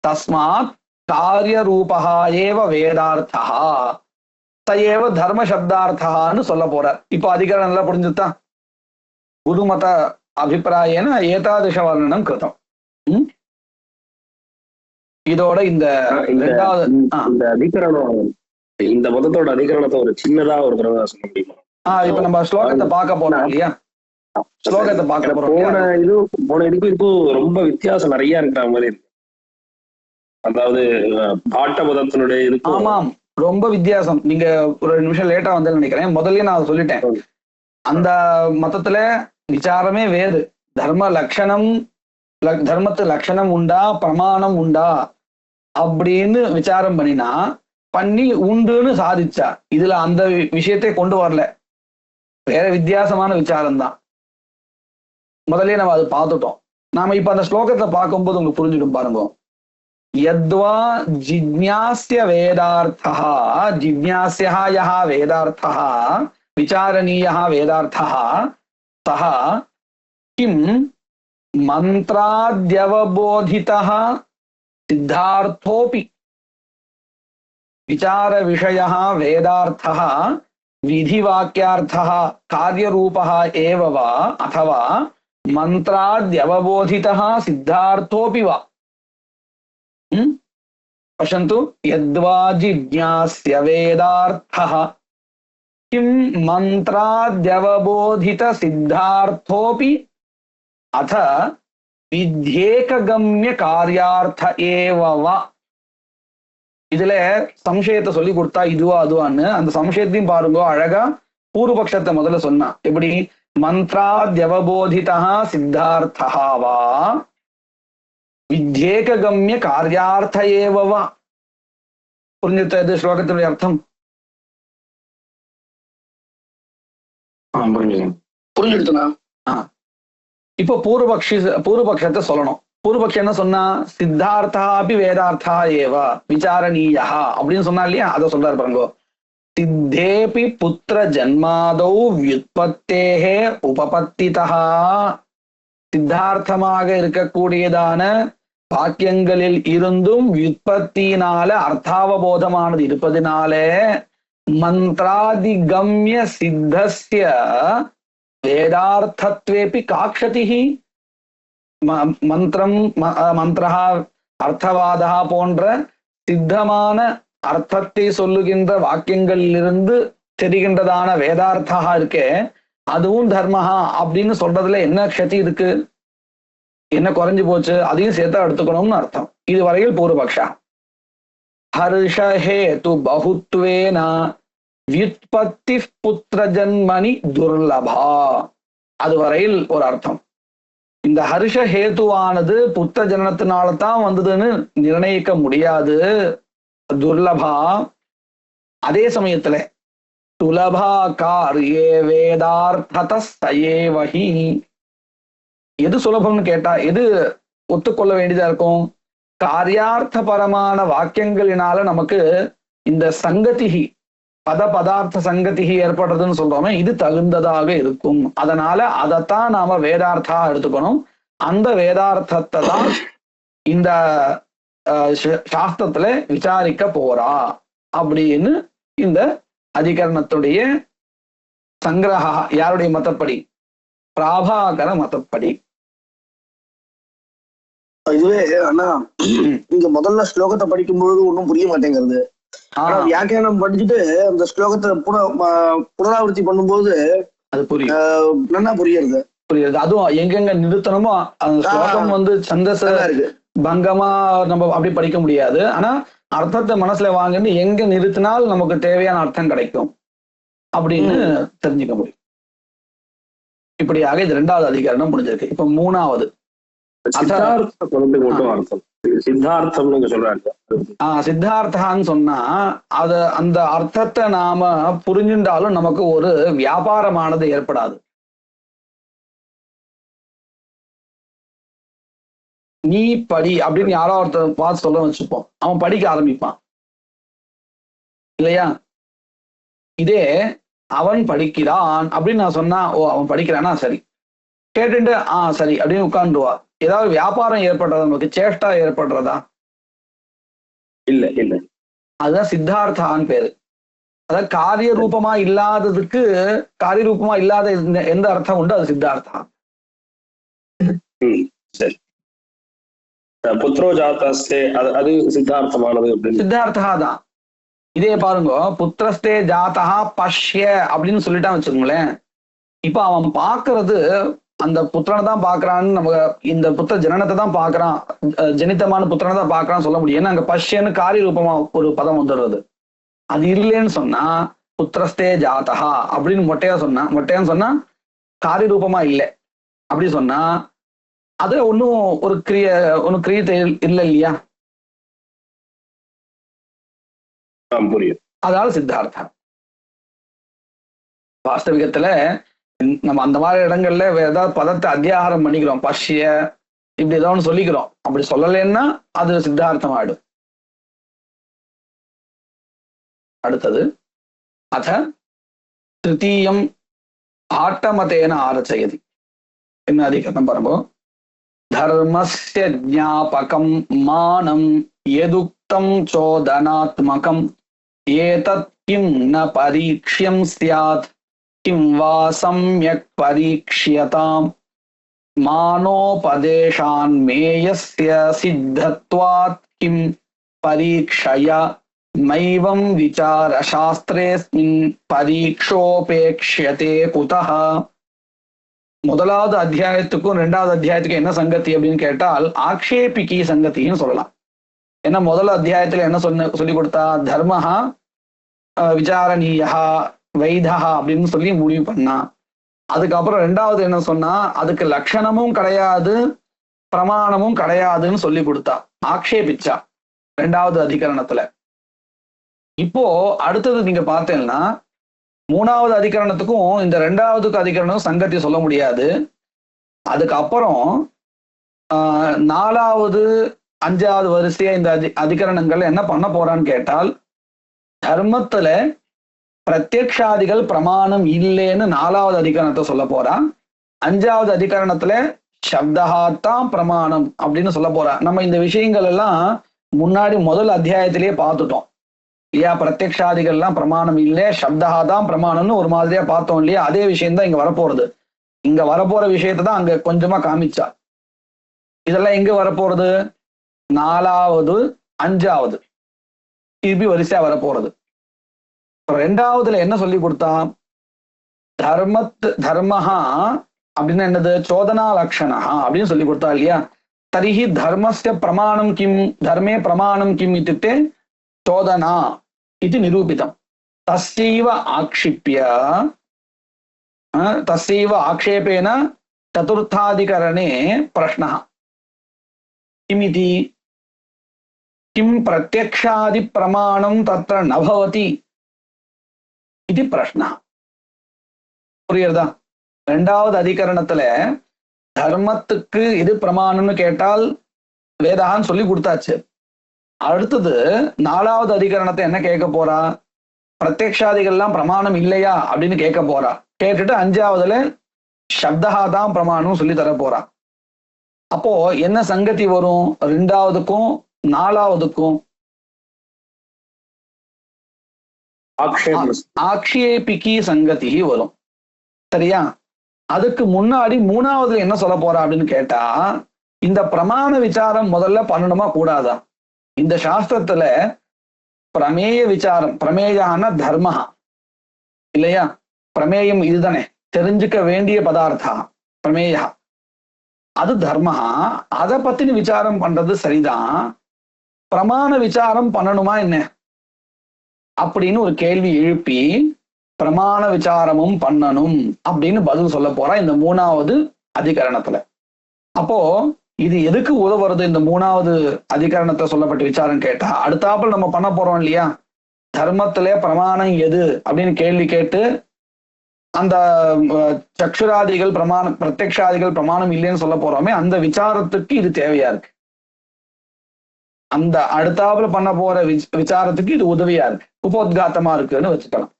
B: தஸ்மாத் காரிய ரூபா ஏவ வேதார்த்தா தயேவ தர்ம சப்தார்த்தான்னு சொல்ல போறார். இப்போ அதிகாரம் நல்லா புரிஞ்சுதான். குருமத அபிப்பிராயன ஏதாதிஷ வர்ணனம் கிருதம். இதோட இந்த
C: அதிகரணம், இந்த மதத்தோட அதிகரணத்தை ஒரு சின்னதா ஒரு தடவை சொல்ல முடியுமா?
B: இப்ப நம்ம ஸ்லோகத்தை பார்க்க போறோம் இல்லையா? ஸ்லோகத்தை பார்க்க போறோம்.
C: போன இதுக்கும் இருக்கும் ரொம்ப வித்தியாசம் நிறைய இருக்கிற மாதிரி இருக்கு. அதாவது பாட்ட மதத்தினுடைய இருக்கும்.
B: ஆமாம், ரொம்ப வித்தியாசம். நீங்க ஒரு நிமிஷம் லேட்டா வந்து நினைக்கிறேன். முதல்ல நான் சொல்லிட்டேன், அந்த மதத்துல விசாரமே வேறு. தர்ம லட்சணம், தர்மத்து லட்சணம் உண்டா, பிரமாணம் உண்டா அப்படின்னு விசாரம் பண்ணி உண்டுன்னு சாதிச்சா. இதுல அந்த விஷயத்தை கொண்டு வரல, வேற வித்தியாசமான விசாரம் தான். முதல்ல நம்ம அது பார்த்துட்டோம். நாம இப்ப அந்த ஸ்லோகத்தை பார்க்கும்போது உங்களுக்கு புரிஞ்சிடும் பாருங்க. யத்வா ஜிஜ்ஞாஸ்ய வேதார்த்தः, ஜிஜ்ஞாஸ்யः யः வேதார்த்தः விசாரணீயः வேதார்த்தः சः கிம் மந்த்ராத்யவபோதிதः சித்தார்த்தோபி விசார விஷயः வேதார்த்தः विधिवाक्यार्थः कार्यरूपः एव वा अथवा मन्त्राद्यवबोधितः सिद्धार्थोऽपि वा। पश्यन्तु, यद्वा जिज्ञास्य वेदार्थः किं मन्त्राद्यवबोधितसिद्धार्थोऽपि अथ विध्येकगम्य कार्यार्थ एव वा। இதுல சம்சயத்தை சொல்லி கொடுத்தா இதுவா அதுவான்னு அந்த சம்சயத்தையும் பாருங்க. அழகா பூர்வபக்ஷத்தை முதல்ல சொன்னா எப்படி, மந்த்ராத்யவபோதிதா சித்தார்த்தா வா வித்யேககம்ய காரியார்த்த ஏவவா. புரிஞ்சுத்த இது ஸ்லோகத்தினுடைய அர்த்தம்?
C: புரிஞ்சுடுத்துனா
B: இப்போ பூர்வபக்ஷத்தை சொல்லணும். பூர்வபக்ஷம் என்ன சொன்னா, சித்தார்த்தா அப்படி வேதார்த்தா ஏவா விசாரணீயா அப்படின்னு சொன்னா இல்லையா, அதை சொல்றாரு பாருங்க. சித்தேபி புத்திர ஜன்மாதௌ வியுத்பத்தேஹே உபபத்திதா. சித்தார்த்தமாக இருக்கக்கூடியதான வாக்கியங்களில் இருந்தும் வியுத்பத்தினால அர்த்தாவபோதமானது இருப்பதினால மந்த்ராதிகம்ய சித்தஸ்ய வேதார்த்தத்வேபி காக்ஷதிஹி. மந்திரம் மந்திரா அர்த்தவாதா போன்ற சித்தமான அர்த்தத்தை சொல்லுகின்ற வாக்கியங்களிலிருந்து தெரிகின்றதான வேதார்த்தா இருக்கே, அதுவும் தர்மஹா அப்படின்னு சொல்றதுல என்ன க்ஷதி இருக்கு, என்ன குறைஞ்சு போச்சு, அதையும் சேர்த்தா எடுத்துக்கணும்னு அர்த்தம். இதுவரையில் பூர்வபக்ஷா. ஹர்ஷஹேது பகுத்வேன வியுத்பத்தி புத்திர ஜன்மனி துர்லபா, அதுவரையில் ஒரு அர்த்தம். இந்த ஹர்ஷ ஹேத்துவானது புத்திர ஜனனத்தினால்தான் வந்ததுன்னு நிர்ணயிக்க முடியாது, துர்லபா. அதே சமயத்துல துலபா காரியே வேதார்த்ததஸ்தயேவஹி. எது சுலபம்னு கேட்டா எது ஒத்துக்கொள்ள வேண்டியதா இருக்கும், காரியார்த்த பரமான வாக்கியங்களினால நமக்கு இந்த சங்கதிகி பதார்த்த சங்கதிகி ஏற்படுறதுன்னு சொல்றோமே, இது தகுந்ததாக இருக்கும். அதனால அதைத்தான் நாம வேதார்த்தா எடுத்துக்கணும். அந்த வேதார்த்தத்தை தான் இந்த சாஸ்திரத்துல விசாரிக்க போறா அப்படின்னு இந்த அதிகரணத்துடைய சங்கிரகா யாருடைய மதப்படி, பிராபாகர மதப்படி.
C: இதுவே ஆனா இங்க முதல்ல ஸ்லோகத்தை படிக்கும் பொழுது ஒன்றும் புரிய மாட்டேங்கிறது. வியாக்கியானம் படிச்சுட்டு அந்த ஸ்லோகத்தை புனராவர்த்தி பண்ணும்போது
B: அது புரியும்,
C: நல்லா புரியுது.
B: அதுவும் எங்கெங்க நிறுத்தணுமோ அந்த ஸ்லோகம் வந்து சந்தச பங்கமா நம்ம அப்படி படிக்க முடியாது. ஆனா அர்த்தத்தை மனசுல வாங்கிட்டு எங்க நிறுத்தினால் நமக்கு தேவையான அர்த்தம் கிடைக்கும் அப்படின்னு தெரிஞ்சுக்க முடியும். இப்படியாக இது 2வது அதிகரணம் முடிஞ்சிருக்கு. இப்ப 3வது சித்தார்த்தான்னு சொன்னா அது அந்த அர்த்தத்தை நாம புரிஞ்சுட்டாலும் நமக்கு ஒரு வியாபாரமானது ஏற்படாது. நீ படி அப்படின்னு யாரோ ஒருத்தர் பார்த்து சொல்ல வச்சுப்போம், அவன் படிக்க ஆரம்பிப்பான் இல்லையா. இதே அவன் படிக்கிறான் அப்படின்னு நான் சொன்னா, ஓ அவன் படிக்கிறானா சரி, கேட்டுட்டு சரி அப்படின்னு உட்காந்துருவா. ஏதாவது வியாபாரம் ஏற்படுறதா, நமக்கு சேஷ்டா ஏற்படுறதா?
C: இல்ல இல்ல.
B: அதுதான் சித்தார்த்தான்னு பேரு. அதாவது காரிய ரூபமா இல்லாததுக்கு காரிய ரூபமா இல்லாத எந்த அர்த்தம் உண்டு அது சித்தார்த்தா.
C: சரி, புத்திரோ ஜாதஸ்தே அது சித்தார்த்தமானது.
B: சித்தார்த்தா தான். இதே பாருங்க, புத்திரஸ்தே ஜாதா பஷ்ய அப்படின்னு சொல்லிட்டான் வச்சுக்கோங்களேன். இப்ப அவன் பாக்குறது அந்த புத்திரனை தான் பாக்குறான்னு, நம்ம இந்த புத்திர ஜனனத்தை தான் பாக்குறான், ஜனிதமான புத்திரனை தான் பாக்குறான்னு சொல்ல முடியும். ஏன்னா அங்க பஷ்யன்னு காரிய ரூபமா ஒரு பதம் வந்துடுறது. அது இல்லைன்னு சொன்னா புத்திரஸ்தே ஜாதா அப்படின்னு மொட்டையான்னு சொன்னா காரிய ரூபமா இல்லை அப்படி சொன்னா அது ஒன்னும் ஒரு கிரியத்தை இல்லை இல்லையா.
C: புரியும்.
B: அதனால சித்தார்த்தா. வாஸ்தவிகத்துல நம்ம அந்த மாதிரி இடங்கள்ல வேற ஏதாவது பதத்தை அத்தியாகாரம் பண்ணிக்கிறோம், பஷ்ய இப்படி ஏதாவது சொல்லிக்கிறோம். அப்படி சொல்லலைன்னா அது சித்தார்த்தம் ஆயிடும். அடுத்தது அத திருத்தீயம் ஆட்டமதேன ஆரச்சயதி. என்ன அதிகரணம் பாருங்க. தர்மஸ்ய ஞாபகம் மானம் யதுக்தம் சோதனாத்மகம் ஏதத் கிம் ந பரீக்ஷ்யம் ஸ்யாத் கிம் வா சம்யக் பரீக்ஷ்யதாம் மானோபதேஷான் மேயஸ்ய சித்தத்வாத் கிம் பரீக்ஷயா மைவம் விசார சாஸ்திரேஸ்மின் பரீக்ஷோபேக்ஷ்யதே குதஹ. முதலாவது அத்தியாயத்துக்கும் ரெண்டாவது அத்தியாயத்துக்கும் என்ன சங்கதி அப்படின்னு கேட்டால் ஆக்ஷேபிக்கி சங்கத்தின்னு சொல்லலாம். ஏன்னா முதல் அத்தியாயத்துல என்ன சொல்லி கொடுத்தா தர்மஹா விசாரணீயா வைதா அப்படின்னு சொல்லி முடிவு பண்ணா. அதுக்கப்புறம் ரெண்டாவது என்ன சொன்னா அதுக்கு லட்சணமும் கிடையாது பிரமாணமும் கிடையாதுன்னு சொல்லி கொடுத்தா, ஆக்ஷேபிச்சா ரெண்டாவது அதிகரணத்துல. இப்போ அடுத்தது நீங்க பார்த்தேன்னா மூணாவது அதிகரணத்துக்கும் இந்த ரெண்டாவதுக்கு அதிகரணம் சங்கத்தி சொல்ல முடியாது. அதுக்கப்புறம் நாலாவது அஞ்சாவது வரிசையா இந்த அதிகரணங்கள் என்ன பண்ண போறான்னு கேட்டால் தர்மத்துல பிரத்யக்ஷாதிகள் பிரமாணம் இல்லைன்னு நாலாவது அதிகரணத்தை சொல்ல போறான். அஞ்சாவது அதிகரணத்துல சப்தஹாத்தான் பிரமாணம் அப்படின்னு சொல்ல போறான். நம்ம இந்த விஷயங்கள் எல்லாம் முன்னாடி முதல் அத்தியாயத்திலேயே பார்த்துட்டோம் இல்லையா. பிரத்யக்ஷாதிகள்லாம் பிரமாணம் இல்லை, சப்தஹாதான் பிரமாணம்னு ஒரு மாதிரியா பார்த்தோம் இல்லையா. அதே விஷயம்தான் இங்க வரப்போறது. இங்க வரப்போற விஷயத்தை தான் அங்க கொஞ்சமா காமிச்சா. இதெல்லாம் எங்க வரப்போறது? நாலாவது அஞ்சாவது திருப்பி வரிசையா வரப்போறது. ரெண்டாவதுல என்ன சொல்லி கொடுத்தா தர்மஹா அப்படின்னு என்னது சோதனா லட்சணா அப்படின்னு சொல்லி கொடுத்தா இல்லையா. தரிஹி தர்மஸ்ய பிரமாணம் கிம் தர்மே பிரமாணம் கிம் இत्युक्ते சோதனா இது நிரூபிதம். தஸ்யைவ ஆக்ஷிப்ய தஸ்யைவ ஆக்ஷேபேன சதுர்த்தாதிகரணே பிரஷ்னः கிமிதி கிம் பிரத்யக்ஷாதி பிரமாணம் தத்ர ந பவதி இது பிரஷ்னः. புரியுறதா? ரெண்டாவது அதிகரணத்துல தர்மத்துக்கு இது பிரமாணம்னு கேட்டால் வேதான்னு சொல்லி கொடுத்தாச்சு. அடுத்தது நாலாவது அதிகரணத்தை என்ன கேட்க போறா? பிரத்யக்ஷாதிகள்லாம் பிரமாணம் இல்லையா அப்படின்னு கேட்க போறா. கேட்டுட்டு அஞ்சாவதுல சப்தஹாதான் பிரமாணம் சொல்லி தர போறா. அப்போ என்ன சங்கதி வரும்? ரெண்டாவதுக்கும் நாலாவதுக்கும் ஆக்ஷேபிக்கி சங்கதி வரும். சரியா? அதுக்கு முன்னாடி மூணாவதுல என்ன சொல்ல போறா அப்படின்னு கேட்டா இந்த பிரமாண விசாரம் முதல்ல பண்ணணுமா கூடாதா? இந்த சாஸ்திரத்துல பிரமேய விசாரம், பிரமேயான தர்மஹா இல்லையா, பிரமேயம் இதுதானே, தெரிஞ்சுக்க வேண்டிய பதார்த்தா பிரமேயா, அது தர்மஹா. அதை பத்தின விசாரம் பண்றது சரிதான். பிரமாண விசாரம் பண்ணணுமா என்ன அப்படின்னு ஒரு கேள்வி எழுப்பி பிரமாண விசாரமும் பண்ணணும் அப்படின்னு பதில் சொல்ல போறா இந்த மூணாவது அதிகரணத்துல. அப்போ இது எதுக்கு உதவுறது? இந்த மூணாவது அதிகரணத்தை சொல்லப்பட்ட விசாரம் கேட்டா அடுத்தாப்புல நம்ம பண்ண போறோம் இல்லையா, தர்மத்திலே பிரமாணம் எது அப்படின்னு கேள்வி கேட்டு அந்த சக்ஷுராதிகள் பிரமாணம் பிரத்யக்ஷாதிகள் பிரமாணம் இல்லைன்னு சொல்ல போறோமே, அந்த விசாரத்துக்கு இது தேவையா இருக்கு. அந்த அடுத்தாப்புல பண்ண போற விசாரத்துக்கு இது உதவியா இருக்கு, உபோத்காத்தமா இருக்குன்னு வச்சுக்கலாம்.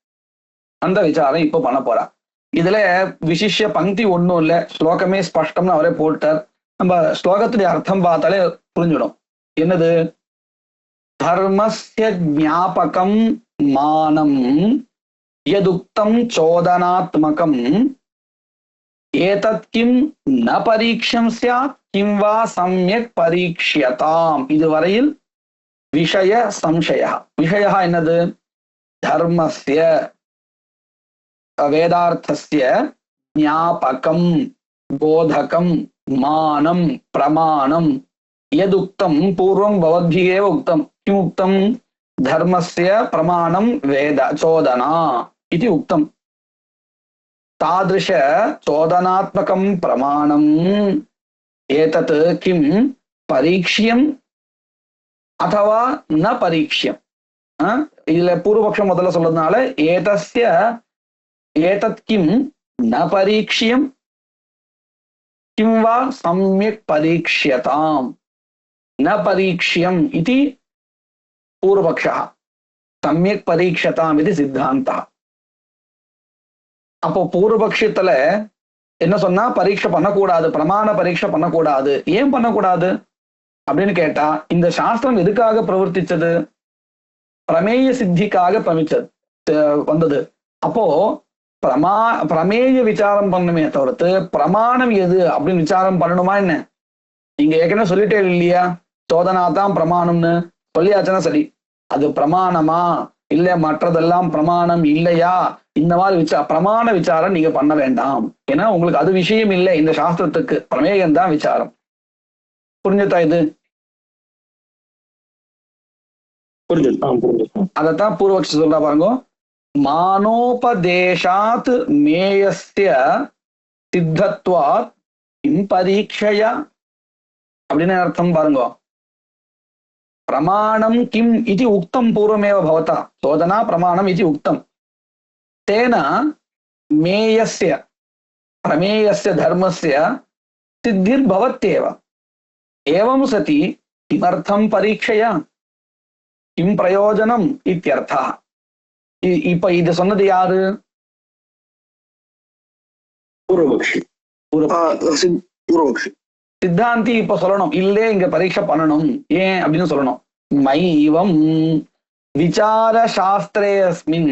B: அந்த விசாரம் இப்ப பண்ண போறா. இதுல விசிஷ்ய பங்கி ஒன்றும் இல்லை, ஸ்லோகமே ஸ்பஷ்டம்னு அவரே போட்டார். நம்ம ஸ்லோகத்துடைய அர்த்தம் பார்த்தாலே புரிஞ்சிடும். என்னது? தர்மஸ்ய ஞாபகம் மானம் யதுக்தம் சோதனாத்மகம் ஏதத் கிம் ந பரீக்ஷம் ஸ்யாத் கிம் வா சம்யக் பரீக்ஷ்யதாம். இதுவரையில் விஷய சம்சய. விஷய என்னது? தர்மஸ்ய வேதார்த்தஸ்ய ஞாபகம் போதகம் மானம் பிரமாணம் யதுக்தம் பூர்வம் பவத்பியேவ உக்தம். கிம் உக்தம்? தர்மஸ்ய பிரமாணம் வேத சோதனா இது உக்தம். தாதிருஷ சோதனாத்மகம் பிரமாணம் ஏதத் கிம் பரீக்ஷ்யம் அथवा ந பரீக்ஷ்யம். இதுல பூர்வபக்ஷம் முதல்ல சொல்றதுனால ஏதஸ்ய ஏதத் கிம் ந பரீக்ஷ்யம் கிம் வா சம்யக் பரீக்ஷ்யதாம். ந பரீக்ஷ்யம் இது பூர்வபக்ஷः, சம்யக் பரீக்ஷதாம் இது சித்தாந்தா. அப்போ பூர்வபக்ஷத்துல என்ன சொன்னா பரீட்சை பண்ணக்கூடாது, பிரமாண பரீட்சை பண்ணக்கூடாது. ஏன் பண்ணக்கூடாது அப்படின்னு கேட்டா இந்த சாஸ்திரம் எதுக்காக பிரவர்த்திச்சது? பிரமேய சித்திக்காக பிரமிச்சது. வந்தது. அப்போ பிரமேய விசாரம் பண்ணுமே தவிர்த்து பிரமாணம் எது அப்படின்னு விசாரம் பண்ணணுமா என்ன? நீங்க ஏற்கனவே சொல்லிட்டே இல்லையா, சோதனா தான் பிரமாணம்னு சொல்லியாச்சுன்னா சரி. அது பிரமாணமா இல்ல மற்றதெல்லாம் பிரமாணம் இல்லையா, இந்த மாதிரி பிரமாண விசாரம் நீங்க பண்ண வேண்டாம். ஏன்னா உங்களுக்கு அது விஷயம் இல்லை. இந்த சாஸ்திரத்துக்கு பிரமேயம் தான் விசாரம். புரிஞ்சுதா இது? அதத்தான் பூர்வபக்ஷி சொல்றா பாருங்க. மானோபதேசாத் மேயஸ்ய சித்தத்வாத் கிம் பரீட்சையா அப்படின்னு அர்த்தம் பாருங்க. பிரமாணம் கிம் இது உக்தம் பூர்வமேவ பவதா, சோதனா பிரமாணம் இது உக்தம். தேன மேயஸ்ய பிரமேயஸ்ய தர்மஸ்ய சித்திர் பவத்யேவ. ஏவம் சதி கிமர்த்தம் பரீட்சையா கிம் பிரயோஜனம் இத்யர்த்தா. இப்ப இது சொன்னது யாரு?
C: பூர்வபக்ஷி.
B: சித்தாந்தி இப்ப சொல்லணும், இல்லே இங்க பரீட்சை பண்ணணும் ஏன் அப்படின்னு சொல்லணும். மைவம் விசார சாஸ்திரேஸ்மின்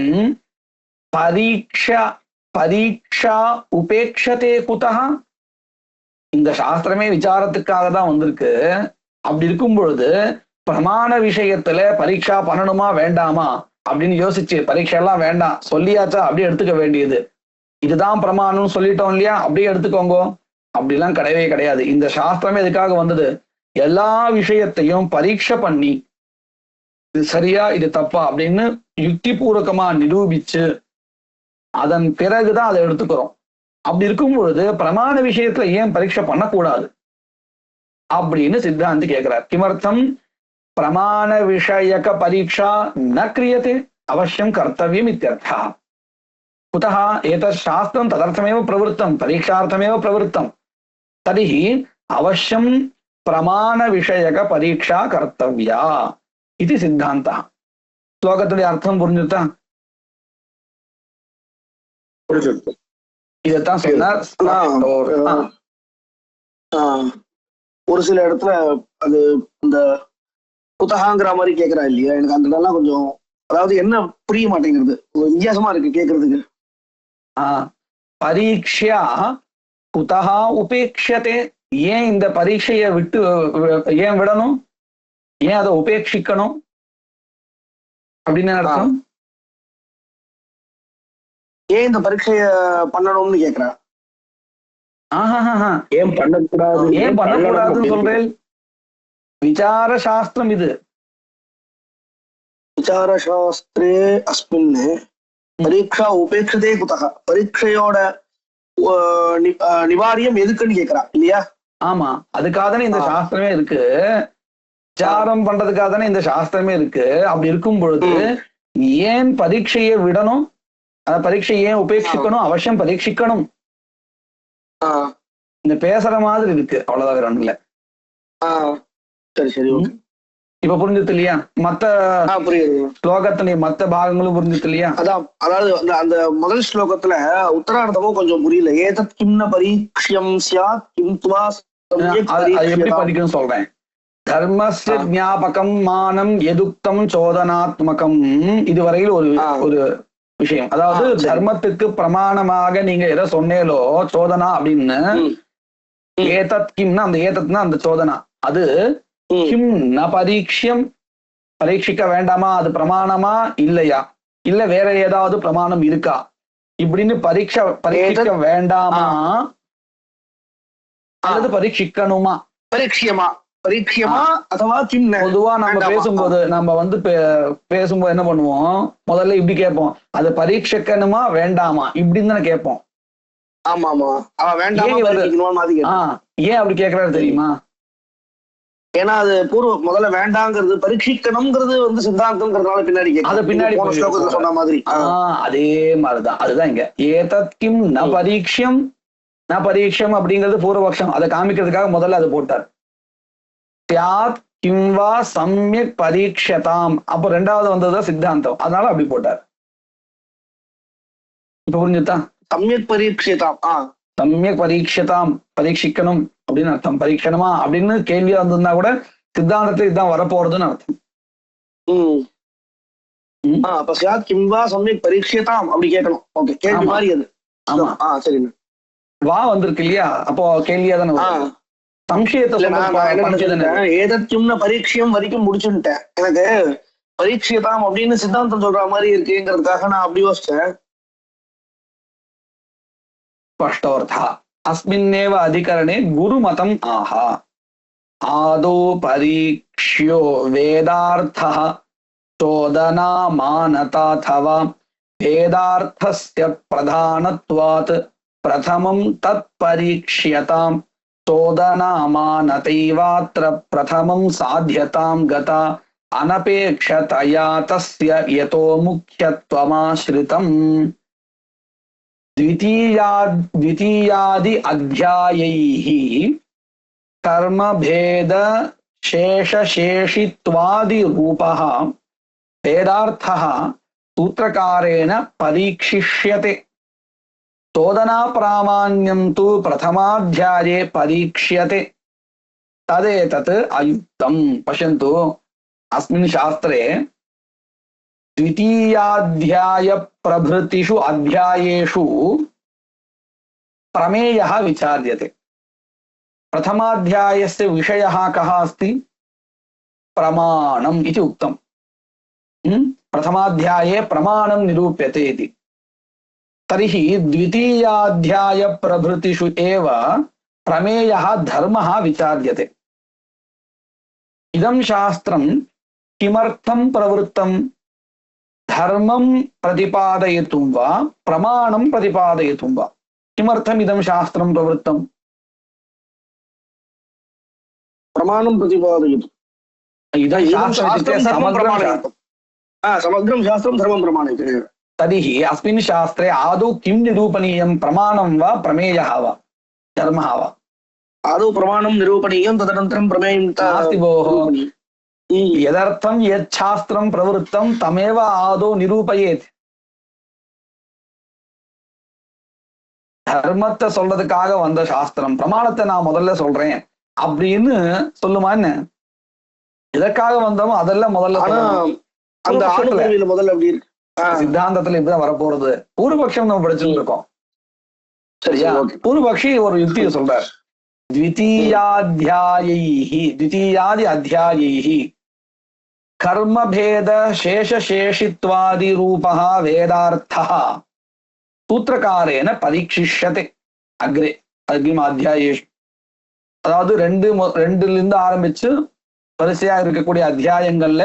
B: பரீட்சா உபேக்ஷதே குதஹ. இந்த சாஸ்திரமே விசாரத்துக்காக தான் வந்திருக்கு. அப்படி இருக்கும் பொழுது பிரமாண விஷயத்துல பரீட்சா பண்ணணுமா வேண்டாமா அப்படின்னு யோசிச்சு, பரீட்சை எல்லாம் வேண்டாம் சொல்லியாச்சா அப்படியே எடுத்துக்க வேண்டியது. இதுதான் பிரமாணம் சொல்லிட்டோம் இல்லையா, அப்படியே எடுத்துக்கோங்க. அப்படிலாம் கிடையவே கிடையாது. இந்த சாஸ்திரமே இதுக்காக வந்தது. எல்லா விஷயத்தையும் பரீட்சை பண்ணி இது சரியா இது தப்பா அப்படின்னு யுக்தி பூர்வகமா நிரூபிச்சு அதன் பிறகுதான் அதை எடுத்துக்கிறோம். அப்படி இருக்கும் பொழுது பிரமாண விஷயத்துல ஏன் பரீட்சை பண்ணக்கூடாது அப்படின்னு சித்தாந்தி கேட்கிறார். கிமர்த்தம் பிரமாண விஷயக பரீட்சா ந கிரியதே அவசியம் கர்த்தவியம் இत्यर्थः. कुतः एतत् शास्त्रं तदर्थमेव प्रवृत्तं, परीक्षार्थमेव प्रवृत्तं. तर्हि अवश्यं प्रमाणविषयक परीक्षा कर्तव्या इति सिद्धान्तः. श्लोकத்துடைய அர்த்தம் புரிஞ்சுதா? இதைத்தான் சொன்னார்.
D: ஒரு சில இடத்துல அது இந்த புத்தகாங்கிற மாதிரி கேட்கறா இல்லையா, எனக்கு அந்த இடம்லாம் கொஞ்சம், அதாவது என்ன புரிய மாட்டேங்கிறது, வித்தியாசமா இருக்கு கேட்கறதுக்கு.
B: பரீட்சா குதஹா உபேக்ஷதே. ஏன் இந்த பரீட்சையை விட்டு ஏன் விடணும், ஏன் அதை உபேட்சிக்கணும் அப்படின்னு அர்த்தம்.
D: ஏன் இந்த பரீட்சைய பண்ணணும்னு கேக்குறா.
C: ஏன் பண்ணக்கூடாது,
B: ஏன் பண்ணக்கூடாதுன்னு சொல்றேன். விசார சாஸ்திரம் இது.
D: விசார சாஸ்திரே அஸ்மின் பரீட்சா உபேட்சதே குதஹ. பரீட்சையோட நிவாரியம் எதுக்குன்னு கேக்குறா இல்லையா?
B: ஆமா, அதுக்காக தானே இந்த சாஸ்திரமே இருக்கு. விசாரம் பண்றதுக்காக தானே இந்த சாஸ்திரமே இருக்கு. அப்படி இருக்கும் பொழுது ஏன் பரீட்சையை விடணும், அந்த பரீட்சையை ஏன் உபேட்சிக்கணும்? அவசியம் பரீட்சிக்கணும். இந்த பேசுற மாதிரி இருக்கு, அவ்வளவுதான், வேற ஒண்ணும் இல்ல.
D: சரி சரி,
B: இப்ப புரிஞ்சுது இல்லையா? மத்த ஸ்லோகத்தினுடைய மத்த பாகங்களும் புரிஞ்சுது இல்லையா?
D: அதான், அதாவது அந்த முதல் ஸ்லோகத்துல உத்தரார்த்தமும் கொஞ்சம் புரியல. ஏதத் கிம்ன பரீக்ஷ்யம் ஸ்யாத் கிம் துவா.
B: எப்படி படிக்கணும்னு சொல்றேன். தர்மஸ்ய ஞாபகம் மானம் எதுக்தம் சோதனாத்மகம். இதுவரையில் ஒரு விஷயம், அதாவது தர்மத்துக்கு பிரமாணமாக நீங்க எதை சொன்னேலோ சோதனா அப்படின்னு. ஏதத் கிம்னா அந்த ஏதத்னா அந்த சோதனா, அது கிம் ந பரீட்சியம், பரீட்சிக்க வேண்டாமா, அது பிரமாணமா இல்லையா, இல்ல வேற ஏதாவது பிரமாணம் இருக்கா இப்படின்னு பரீட்சிக்க வேண்டாமா அல்லது பரீட்சிக்கணுமா?
D: பரீட்சியமா அதுவா கிம்.
B: பொதுவா நம்ம பேசும்போது பேசும்போது என்ன பண்ணுவோம், முதல்ல இப்படி கேட்போம், அது பரீட்சிக்கணுமா வேண்டாமா இப்படின்னு தானே கேட்போம்.
D: ஆமா ஆமா, வேண்டாம்.
B: ஏன் அப்படி கேட்கறாரு தெரியுமா?
D: ஏன்னா அது முதல்ல வேண்டாங்கிறது, பரீட்சிக்கணும்ங்கிறது சித்தாந்தம்ங்கிறதுனால பின்னாடி
B: அது பின்னாடி
D: சொன்ன மாதிரி
B: அதே மாதிரிதான். அதுதான் இங்க ஏதத் கிம் ந பரீட்சியம் ந பரீட்சம் அப்படிங்கிறது பூர்வபக்ஷம். அதை காமிக்கிறதுக்காக முதல்ல அது போட்டார். தியாத் கிம்வா சம்யக் பரீட்சதாம், அப்ப ரெண்டாவது வந்ததுதான் சித்தாந்தம், அதனால அப்படி போட்டார். இப்ப புரிஞ்சுதா?
D: சம்யக் பரீட்சதாம்,
B: சம்யக் பரீட்சதாம், பரீட்சிக்கணும் அப்படின்னு அர்த்தம். பரீட்சணமா அப்படின்னு கேள்வியா வந்திருந்தா கூட சித்தாந்தத்தை இதுதான் வரப்போறதுன்னு அர்த்தம்.
D: அப்ப சியாத் கிம்வா சமயக் பரீட்சியதாம் அப்படி கேட்கணும். ஓகே, கேள்வி மாதிரி அது.
B: ஆமா,
D: சரிண்ணா.
B: வா வந்திருக்கு இல்லையா, அப்போ கேள்வியா தானே சம்சயத்தை
D: ஏதத்யும்ன பரீட்சியம் வரைக்கும் முடிச்சுட்டேன். எனக்கு பரீட்சியதாம் அப்படின்னு சித்தாந்தம் சொல்ற மாதிரி இருக்குங்கிறதுக்காக நான் அப்படி யோசிச்சேன்.
B: ஸ்பஷ்டோர்த்தः अस्मिन्नेव अधिकरणे गुरुमतम् आह आदौ परीक्ष्यो वेदार्थः चोदनामानताथवा वेदार्थस्य प्रधानत्वात् प्रथमं तत्परीक्ष्यताम् चोदनामानतैवात्र प्रथमं साध्यतां गता अनपेक्षतया तस्य यतो मुख्यत्वमाश्रितम् द्वितीयादि अध्यायैः कर्मभेद शेषशेषित्वादिरूपः वेदार्थः सूत्रकारेण परीक्षिष्यते चोदना प्रामाण्यं तु प्रथमाध्याये परीक्ष्यते तदेतत् अयुक्तम्। पश्यन्तु, अस्मिन् शास्त्रे द्वितीयाध्याय प्रभृतिषु अध्यायेषु प्रमेयः विचार्यते। प्रथमाध्यायस्य विषयः कः अस्ति? प्रमाणम् इति उक्तम्। प्रथमाध्याये प्रमाणं निरूप्यते इति। तर्हि द्वितीयाध्याय प्रभृतिषु एव प्रमेयः धर्मः विचार्यते। इदं शास्त्रं किमर्थं प्रवृत्तम्? धर्मं प्रतिपादयितुं वा प्रमाणं प्रतिपादयितुं वा? किमर्थम् इदं शास्त्रं प्रवृत्तम्?
D: प्रमाणं प्रतिपादयितुं।
B: इदं शास्त्रं
D: समग्रं शास्त्रं धर्मं प्रमाणयति।
B: तर्हि अस्मिन् शास्त्रे आदौ किं निरूपणीयं? प्रमाणं वा प्रमेयः वा धर्मः वा?
D: आदौ प्रमाणं निरूपणीयं, तदनन्तरं प्रमेयं
B: नास्ति भोः। यदर्थं यत् शास्त्रं प्रवृत्तं तमेव आदौ निरूपयेत्। தர்மத்தை சொல்றதுக்காக வந்த சாஸ்திரம் பிரமாணத்தை நான் முதல்ல சொல்றேன் அப்படின்னு சொல்லுமா என்ன? எதற்காக வந்தோமோ அதெல்லாம் முதல்ல
D: அந்த ஆணுபிரிவில முதல்ல அப்படி இருக்கு.
B: சித்தாந்தத்துல இப்படிதான் வரப்போறது. பூர்வபக்ஷம் நம்ம படிச்சுட்டு இருக்கோம். சரியா? பூர்வபக்ஷி ஒரு யுக்தியை சொல்றார். द्वितीयादि अध्यायैः कर्मभेद शेषशेषित्वादि रूपः वेदार्थः सूत्रकारेण परीक्षिष्यते अग्रे अग्रिमाध्यायेषु. அதாவது ரெண்டுல ஆரம்பிச்சு வரிசையா இருக்கக்கூடிய அத்தியாயங்கள்ல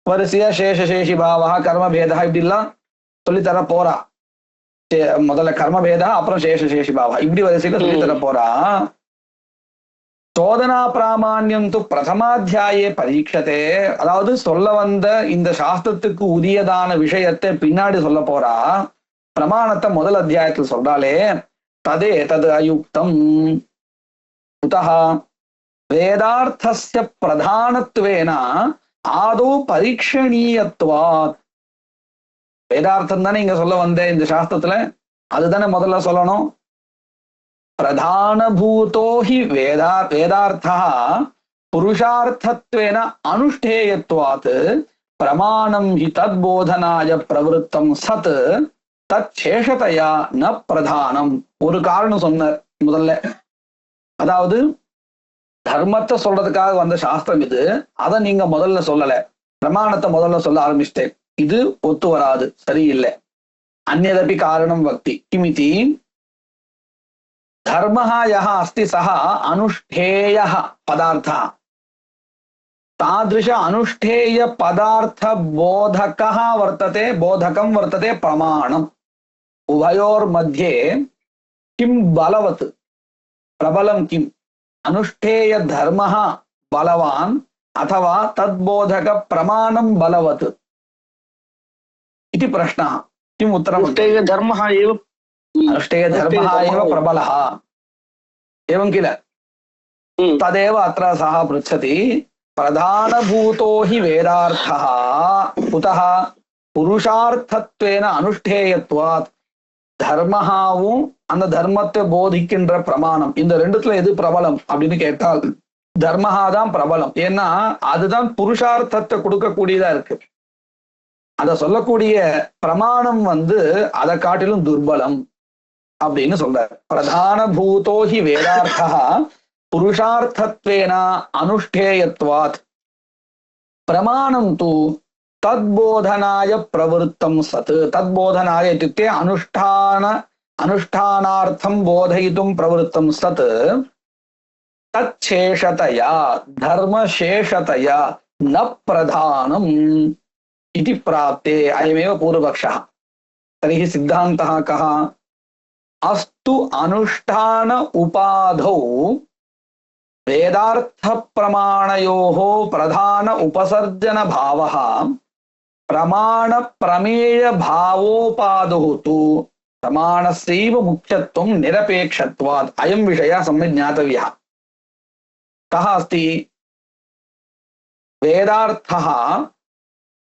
B: வரிசையா சேஷசேஷி பாவா கர்மபேதா இப்படி எல்லாம் சொல்லித்தர போறா. முதல்ல கர்மபேதா, அப்புறம் சேஷசேஷி பாவா, இப்படி வரிசையில சொல்லித்தர போறா. சோதனா பிராமான்யம் து பிரதமாத்தியாயே பரீட்சத்தே. அதாவது சொல்ல வந்த இந்த சாஸ்திரத்துக்கு உரியதான விஷயத்தை பின்னாடி சொல்ல போறா. பிரமாணத்தை முதல் அத்தியாயத்தில் சொல்றாலே ததே தது அயுக்தம். குதஹ வேதார்த்தஸ்ய பிரதானத்வேன ஆதௌ பரீட்சணீயத்வாத். வேதார்த்தம் தானே இங்க சொல்ல வந்த இந்த சாஸ்திரத்துல, அதுதானே முதல்ல சொல்லணும். प्रधानभूतो हि वेदार्थः पुरुषार्थत्वेन अनुष्ठेयत्वात् प्रमाणं हि तद्बोधनाय प्रवृत्तं सत् तच्छेषतया न प्रधानम. ஒரு காரணம் சொன்னார் முதல்ல. அதாவது தர்மத்தை சொல்றதுக்காக வந்த சாஸ்திரம் இது, அதை நீங்க முதல்ல சொல்லல, பிரமாணத்தை முதல்ல சொல்ல ஆரம்பிச்சிட்டேன். இது ஒத்து வராது, சரியில்லை. அந்யதபி காரணம் வக்தி கிமிதி धर्मः यः अस्ति सः अनुष्ठेयः पदार्थः. तादृश अनुष्ठेय पदार्थ बोधकः वर्तते, बोधकं वर्तते प्रमाणम्. उभयोर्मध्ये किं बलवत् प्रबलं किम्? अनुष्ठेय धर्मः बलवान् अथवा तद्बोधक प्रमाणं बलवत् इति प्रश्नः. किम् उत्तरम्?
D: अनुष्ठेय धर्मः एव
B: अनुष्ठेयधर्मः एव प्रबलः एवं किल? तदेव अत्र सः पृच्छति. प्रधानभूतो हि वेदार्थः कुतः? पुरुषार्थत्वेन अनुष्ठेयत्वात्. தர்மஹாவும் அந்த தர்மத்தை போதிக்கின்ற பிரமாணம், இந்த ரெண்டுத்துல எது பிரபலம் அப்படின்னு கேட்டால் தர்மஹா தான் பிரபலம். ஏன்னா அதுதான் புருஷார்த்தத்தை கொடுக்கக்கூடியதா இருக்கு. அத சொல்லக்கூடிய பிரமாணம் அதை காட்டிலும் துர்பலம் அப்படின்னு சொல்றார். பிரதான பூதோஹி வேதார்த்தா புருஷார்த்தத்வேன அனுஷ்டேயத்வாத் பிரமாணம் தூ தத்போதனாய பிரவருத்தம் சத். தத்போதனாய இत्युक्ते அனுஷ்டானார்த்தம் போதயித்தும் பிரவருத்தம் சத் தச்சேஷதயா தர்மசேஷதயா ந பிரதானம் इति प्राप्ते अयमेव पूर्वपक्षः. तर्हि सिद्धान्तः कः? अस्तु अनुष्ठान उपाधौ वेदार्थप्रमाणयोः प्रधान उपसर्जन भावः प्रमाण प्रमेय भावोपादौ तु प्रमाणस्यैव मुख्यत्वं निरपेक्षत्वात्. अयं विषयः सम्यक् ज्ञातव्यः. कः अस्ति? वेदार्थः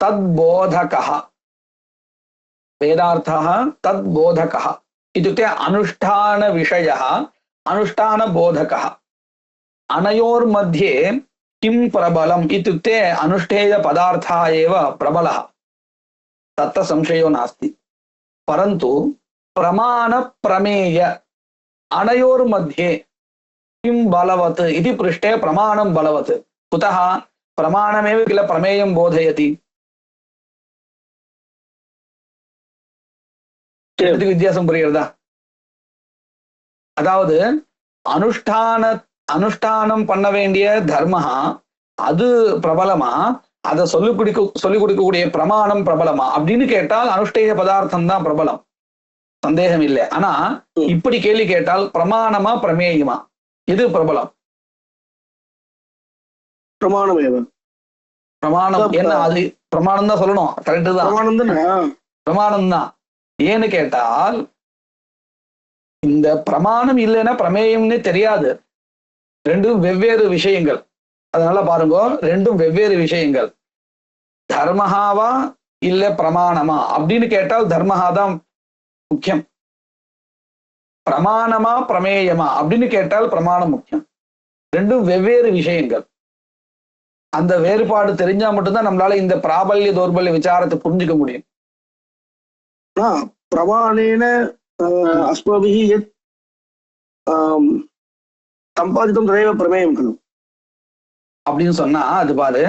B: तद्बोधकः. वेदार्थः तद्बोधकः इत्युक्ते अनुष्ठान विषयः अनुष्ठानबोधकः. अनयोर्मध्ये किं प्रबलम् इत्युक्ते अनुष्ठेय पदार्थः एव प्रबलः, तत्र संशयो नास्ति. परन्तु प्रमाण प्रमेय अनयोर्मध्ये किं बलवत् इति पृष्टे प्रमाणं बलवत्. कुतः? प्रमाणमेव किल प्रमेयं बोधयति. வித்தியாசம் புரிகிறதா? அதாவது அனுஷ்டானம் பண்ண வேண்டிய தர்மஹா அது பிரபலமா, அதை சொல்லிக் கொடுக்கக்கூடிய பிரமாணம் பிரபலமா அப்படின்னு கேட்டால் அனுஷ்டேய பதார்த்தம் தான் பிரபலம், சந்தேகம் இல்லை. ஆனா இப்படி கேள்வி கேட்டால் பிரமாணமா பிரமேயமா எது பிரபலம்?
D: பிரமாணம்.
B: பிரமாணம் என்ன? அது பிரமாணம் தான் சொல்லணும். கரெக்டு தான், பிரமாணம் தான். ஏன்னு கேட்டால் இந்த பிரமாணம் இல்லைன்னா பிரமேயம்னே தெரியாது. ரெண்டும் வெவ்வேறு விஷயங்கள். அதனால பாருங்க, ரெண்டும் வெவ்வேறு விஷயங்கள். தர்மஹாவா இல்ல பிரமாணமா அப்படின்னு கேட்டால் தர்மஹா தான் முக்கியம். பிரமாணமா பிரமேயமா அப்படின்னு கேட்டால் பிரமாணம் முக்கியம். ரெண்டும் வெவ்வேறு விஷயங்கள். அந்த வேறுபாடு தெரிஞ்சா மட்டும்தான் நம்மளால இந்த பிராபல்ய தௌர்பல்ய விசாரத்தை புரிஞ்சுக்க முடியும்.
D: பிரமாணேன அஸ்மபிஹி யத் சம்பாதித்தம் ததேவ பிரமேயம் கலு
B: அப்படின்னு சொன்னா அது பாரு.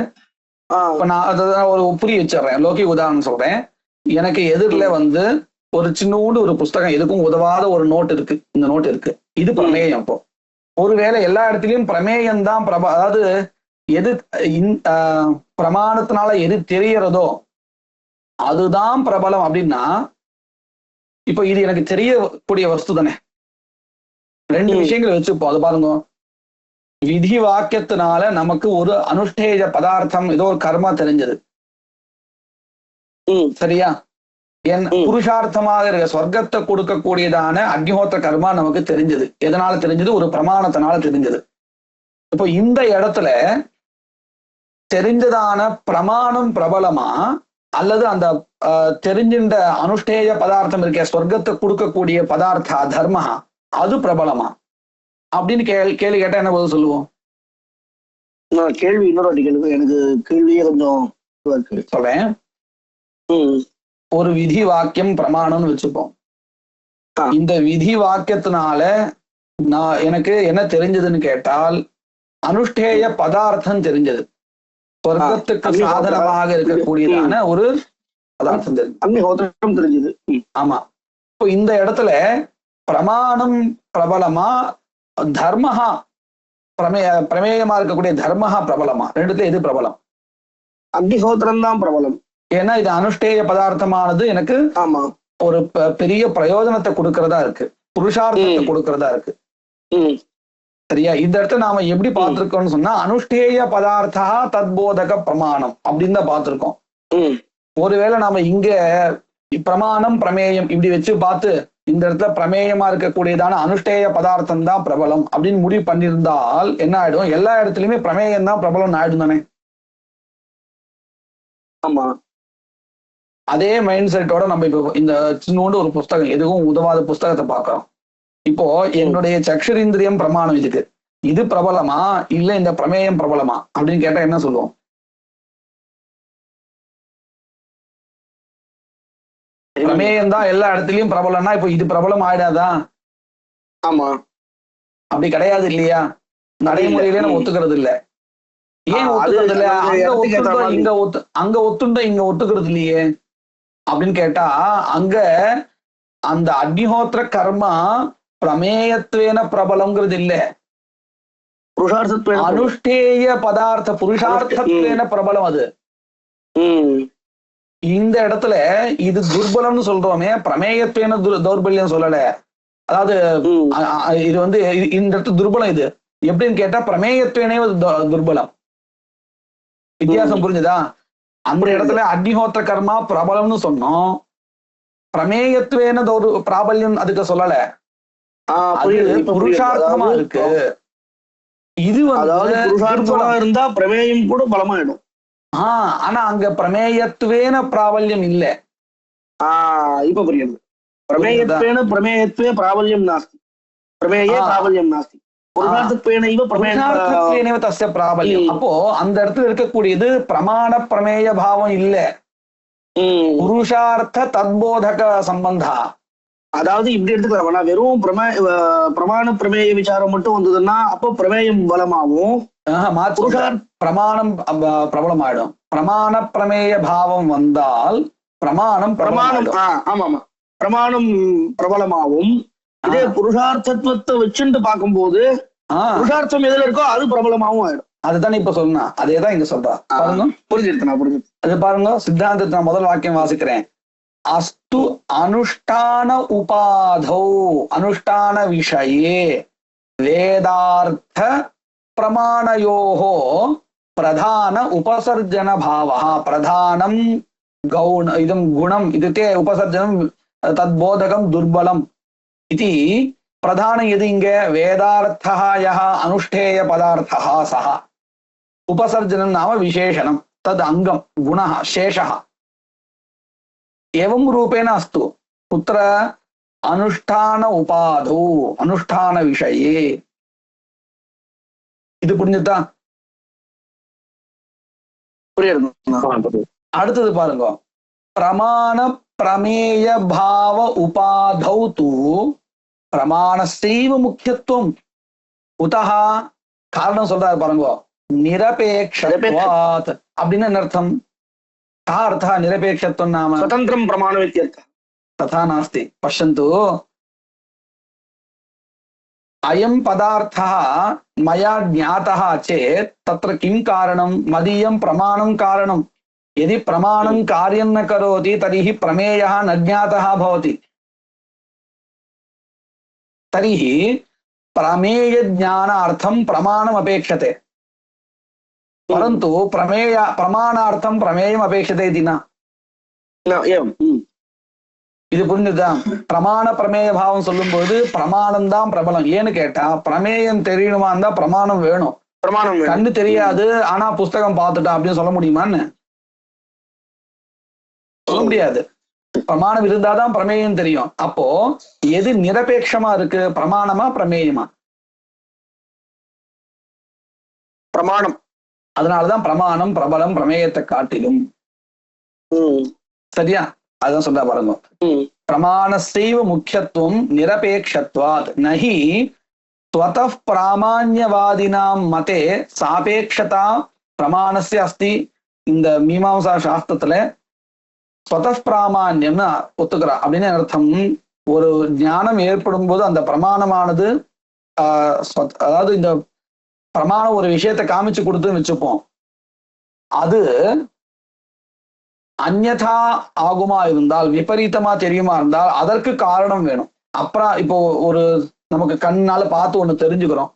B: இப்ப நான் அதான் ஒரு புரிய வச்சிடுறேன், லோகிக உதாரணம் சொல்றேன். எனக்கு எதிரில ஒரு சின்னூண்டு ஒரு புஸ்தகம், எதுக்கும் உதவாத ஒரு நோட் இருக்கு. இந்த நோட் இருக்கு, இது பிரமேயம். இப்போ ஒருவேளை எல்லா இடத்துலயும் பிரமேயம் தான் அதாவது எது பிரமாணத்தினால எது தெரியறதோ அதுதான் பிரபலம் அப்படின்னா, இப்போ இது எனக்கு தெரியக்கூடிய வஸ்து தானே. ரெண்டு விஷயங்களை வச்சுப்போம். அது பாருங்க, விதி வாக்கியத்தினால நமக்கு ஒரு அனுஷ்டேய பதார்த்தம் ஏதோ ஒரு கர்மா தெரிஞ்சது, சரியா? என் புருஷார்த்தமாக இருக்க சொர்க்கத்தை கொடுக்கக்கூடியதான அக்னிஹோத்திர கர்மா நமக்கு தெரிஞ்சது. எதனால தெரிஞ்சது? ஒரு பிரமாணத்தினால தெரிஞ்சது. இப்போ இந்த இடத்துல தெரிஞ்சதான பிரமாணம் பிரபலமா அல்லது அந்த தெரிஞ்சின்ற அனுஷ்டேய பதார்த்தம் இருக்க சொர்க்கத்தை கொடுக்கக்கூடிய பதார்த்தா தர்மஹா அது பிரபலமா அப்படின்னு கேள்வி கேட்டா என்ன பதில் சொல்லுவோம்?
D: நான் கேள்வி இன்னொரு வாட்டி கேள்வி, எனக்கு கேள்வியே கொஞ்சம்
B: சொல்றேன். ஒரு விதி வாக்கியம் பிரமாணம்னு வச்சுப்போம். இந்த விதி வாக்கியத்தினால எனக்கு என்ன தெரிஞ்சதுன்னு கேட்டால் அனுஷ்டேய பதார்த்தம் தெரிஞ்சது. சொர்க்கத்துக்கு சாதனமாக இருக்கக்கூடியதான ஒரு பதார்த்தம்
D: தெரிஞ்சது.
B: ஆமா. இப்போ இந்த இடத்துல பிரமாணம் பிரபலமா தர்மஹா பிரமேயமா இருக்கக்கூடிய தர்மஹா பிரபலமா? ரெண்டுத்துல எது பிரபலம்?
D: அக்னிஹோத்திரம் தான் பிரபலம்.
B: ஏன்னா இது அனுஷ்டேய பதார்த்தமானது எனக்கு ஒரு பெரிய பிரயோஜனத்தை கொடுக்கறதா இருக்கு, புருஷார்த்தத்தை கொடுக்கறதா இருக்கு, சரியா? இந்த இடத்துல நாம எப்படி பார்த்திருக்கோம்னு சொன்னா அனுஷ்டேய பதார்த்தா தத்போதக பிரமாணம் அப்படின்னு தான் பார்த்திருக்கோம். ஒருவேளை நாம இங்க பிரமாணம் பிரமேயம் இப்படி வச்சு பார்த்து இந்த இடத்துல பிரமேயமா இருக்கக்கூடியதான அனுஷ்டேய பதார்த்தம் தான் பிரபலம் அப்படின்னு முடிவு பண்ணியிருந்தால் என்ன ஆயிடும்? எல்லா இடத்துலயுமே பிரமேயம் தான் பிரபலம் ஆயிடும் தானே.
D: ஆமா.
B: அதே மைண்ட் செட்டோட நம்ம இப்போ இந்த சின்னோண்டு ஒரு புஸ்தகம், எதுவும் உதவாத புஸ்தகத்தை பார்க்கிறோம். இப்போ என்னுடைய சக்ஷுரேந்திரியம் பிரமாணம், இதுக்கு இது பிரபலமா இல்ல இந்த பிரமேயம் பிரபலமா அப்படின்னு கேட்டா என்ன சொல்லுவோம்? பிரமேயம் தான் எல்லா இடத்துலயும் பிரபலம்னா இப்ப இது பிரபலம் ஆயிடாதான்?
D: ஆமா,
B: அப்படி கிடையாது இல்லையா? நடைமுறையிலே நம்ம ஒத்துக்கிறது இல்ல. ஏன் ஒத்துக்கிறது இல்ல? அங்க ஒத்துண்ட இங்க ஒத்துக்கிறது இல்லையே அப்படின்னு கேட்டா, அங்க அந்த அக்னிஹோத்திர கர்மா பிரமேயத்வேன பிரபலம்ங்கிறது இல்ல, அனுஷ்டேய பதார்த்த புருஷார்த்தத்வேன பிரபலம். அது இந்த இடத்துல இது துர்பலம்னு சொல்றோமே, பிரமேயத்வேன தௌர்பல்யம் சொல்லல. அதாவது இது வந்து இந்த இடத்துல துர்பலம். இது எப்படின்னு கேட்டா பிரமேயத்வேனே துர்பலம். வித்தியாசம் புரிஞ்சுதா? அந்த இடத்துல அக்னிஹோத்திர கர்மா பிரபலம்னு சொன்னோம், பிரமேயத்வேன பிராபல்யம் அதுக்கு சொல்லல. புருஷார்த்தமா இருக்கு. இது
D: இருந்தா பிரமேயம் கூட பலமாயிடும்.
B: ஆனா அங்க பிரமேயத்வேன பிராபல்யம் இல்ல.
D: இப்ப புரியுது. பிரமேயத்வே பிராபல்யம் நாஸ்தி, பிரமேயே பிராபல்யம் நாஸ்தி,
B: அப்போ அந்த இடத்துல இருக்கக்கூடியது பிரமாண பிரமேய பாவம் இல்ல, புருஷார்த்த தத்போதக சம்பந்தா.
D: அதாவது இப்படி எடுத்துக்கலாம், வெறும் பிரமாண பிரமேய விசாரம் மட்டும் வந்ததுன்னா அப்போ பிரமேயம் பலமாகும்,
B: பிரமாணம் பிரபலமாயிடும். பிரமாண பிரமேய பாவம் வந்தால் பிரமாணம்
D: ஆமா பிரமாணம் பிரபலமாகும். இதே புருஷார்த்தத்துவத்தை வச்சுட்டு பார்க்கும்போது புருஷார்த்தம் எதுல இருக்கோ அது பிரபலமாவும் ஆயிடும்.
B: அதுதான் இப்ப சொன்னா, அதேதான் இங்க சொல்றா. பாருங்க,
D: புரிஞ்சிருச்சு.
B: அது பாருங்க, சித்தாந்தத்தை நான் முதல் வாக்கியம் வாசிக்கிறேன். அஸ்து அனுஷ்டான உபாதௌ அனுஷ்டான விஷயே வேதார்த்த பிரமாணயோஹோ பிரதான உபசர்ஜன பாவா. பிரதானம் கௌண இதம் குணம் இதுதே உபசர்ஜனம் தத்போதகம் துர்பலம் இது. பிரதானம் எது இங்க? வேதார்த்தா யஹ அனுஷ்டேய பதார்த்தா சஹ. உபசர்ஜனம் நாம விசேஷணம், தத் அங்கம் குணः சேஷः. एवं रूपेण अस्तु कुत्र अनुष्ठान उपाधौ अनुष्ठान विषये. இது புரிஞ்சுதா? அடுத்தது பாருங்க, பிரமாண பிரமேய பாவ உபாதௌ து பிரமாணஸ்யைவ முக்கியத்துவம் உதஹ. காரணம் சொல்றாரு பாருங்க, நிரபேக்ஷத்வாத். அப்படின்னு என்ன அர்த்தம்? का अर्थः निरपेक्षत्वं नाम?
D: स्वतन्त्रं प्रमाणमित्यर्थः।
B: तथा नास्ति, पश्यन्तु। अयं पदार्थः मया ज्ञातः चेत् तत्र किं कारणं? मदीयं प्रमाणं कारणं। यदि प्रमाणं कार्यं न करोति तर्हि प्रमेयः न ज्ञातः भवति। तर्हि प्रमेय ज्ञानार्थं प्रमाणम् अपेक्षते, परंतु प्रमाणार्थम प्रमेयम अपेक्षते इति न. இது புரிஞ்சுதா? பிரமாண பிரமேய பாவம் சொல்லும் போது பிரமாணம் தான் பிரபலம். ஏன்னு கேட்டா, பிரமேயம் தெரியணுமா இருந்தா பிரமாணம் வேணும். கண்ணு தெரியாது ஆனா புஸ்தகம் பார்த்துட்டா அப்படின்னு சொல்ல முடியுமான்னு? சொல்ல முடியாது. பிரமாணம் இருந்தாதான் பிரமேயம் தெரியும். அப்போ எது நிரபேட்சமா இருக்கு, பிரமாணமா பிரமேயமா?
D: பிரமாணம்.
B: அதனாலதான் பிரமாணம் பிரபலம் பிரமேயத்தை காட்டிலும். சரியா? அதுதான் சொல்ற பாருங்க, பிரமாணஸ்யைவ முக்கியத்துவம் நிரபேக்ஷத்வாத் நஹி ஸ்வதः பிராமாண்யவாதினாம் மதே சாபேக்ஷதா பிரமாணஸ்ய அஸ்தி. இந்த மீமாம்சா சாஸ்திரத்துல ஸ்வதः பிராமாண்யம்னு ஒத்துக்கிறா. அப்படின்னு அர்த்தம், ஒரு ஞானம் ஏற்படும் போது அந்த பிரமாணமானது அதாவது இந்த பிரமாணம் ஒரு விஷயத்தை காமிச்சு கொடுத்துன்னு வச்சுப்போம், அது அந்யதா ஆகுமா இருந்தால், விபரீதமா தெரியுமா இருந்தால் அதற்கு காரணம் வேணும். அப்புறம் இப்போ ஒரு நமக்கு கண்ணால பார்த்து ஒண்ணு தெரிஞ்சுக்கிறோம்,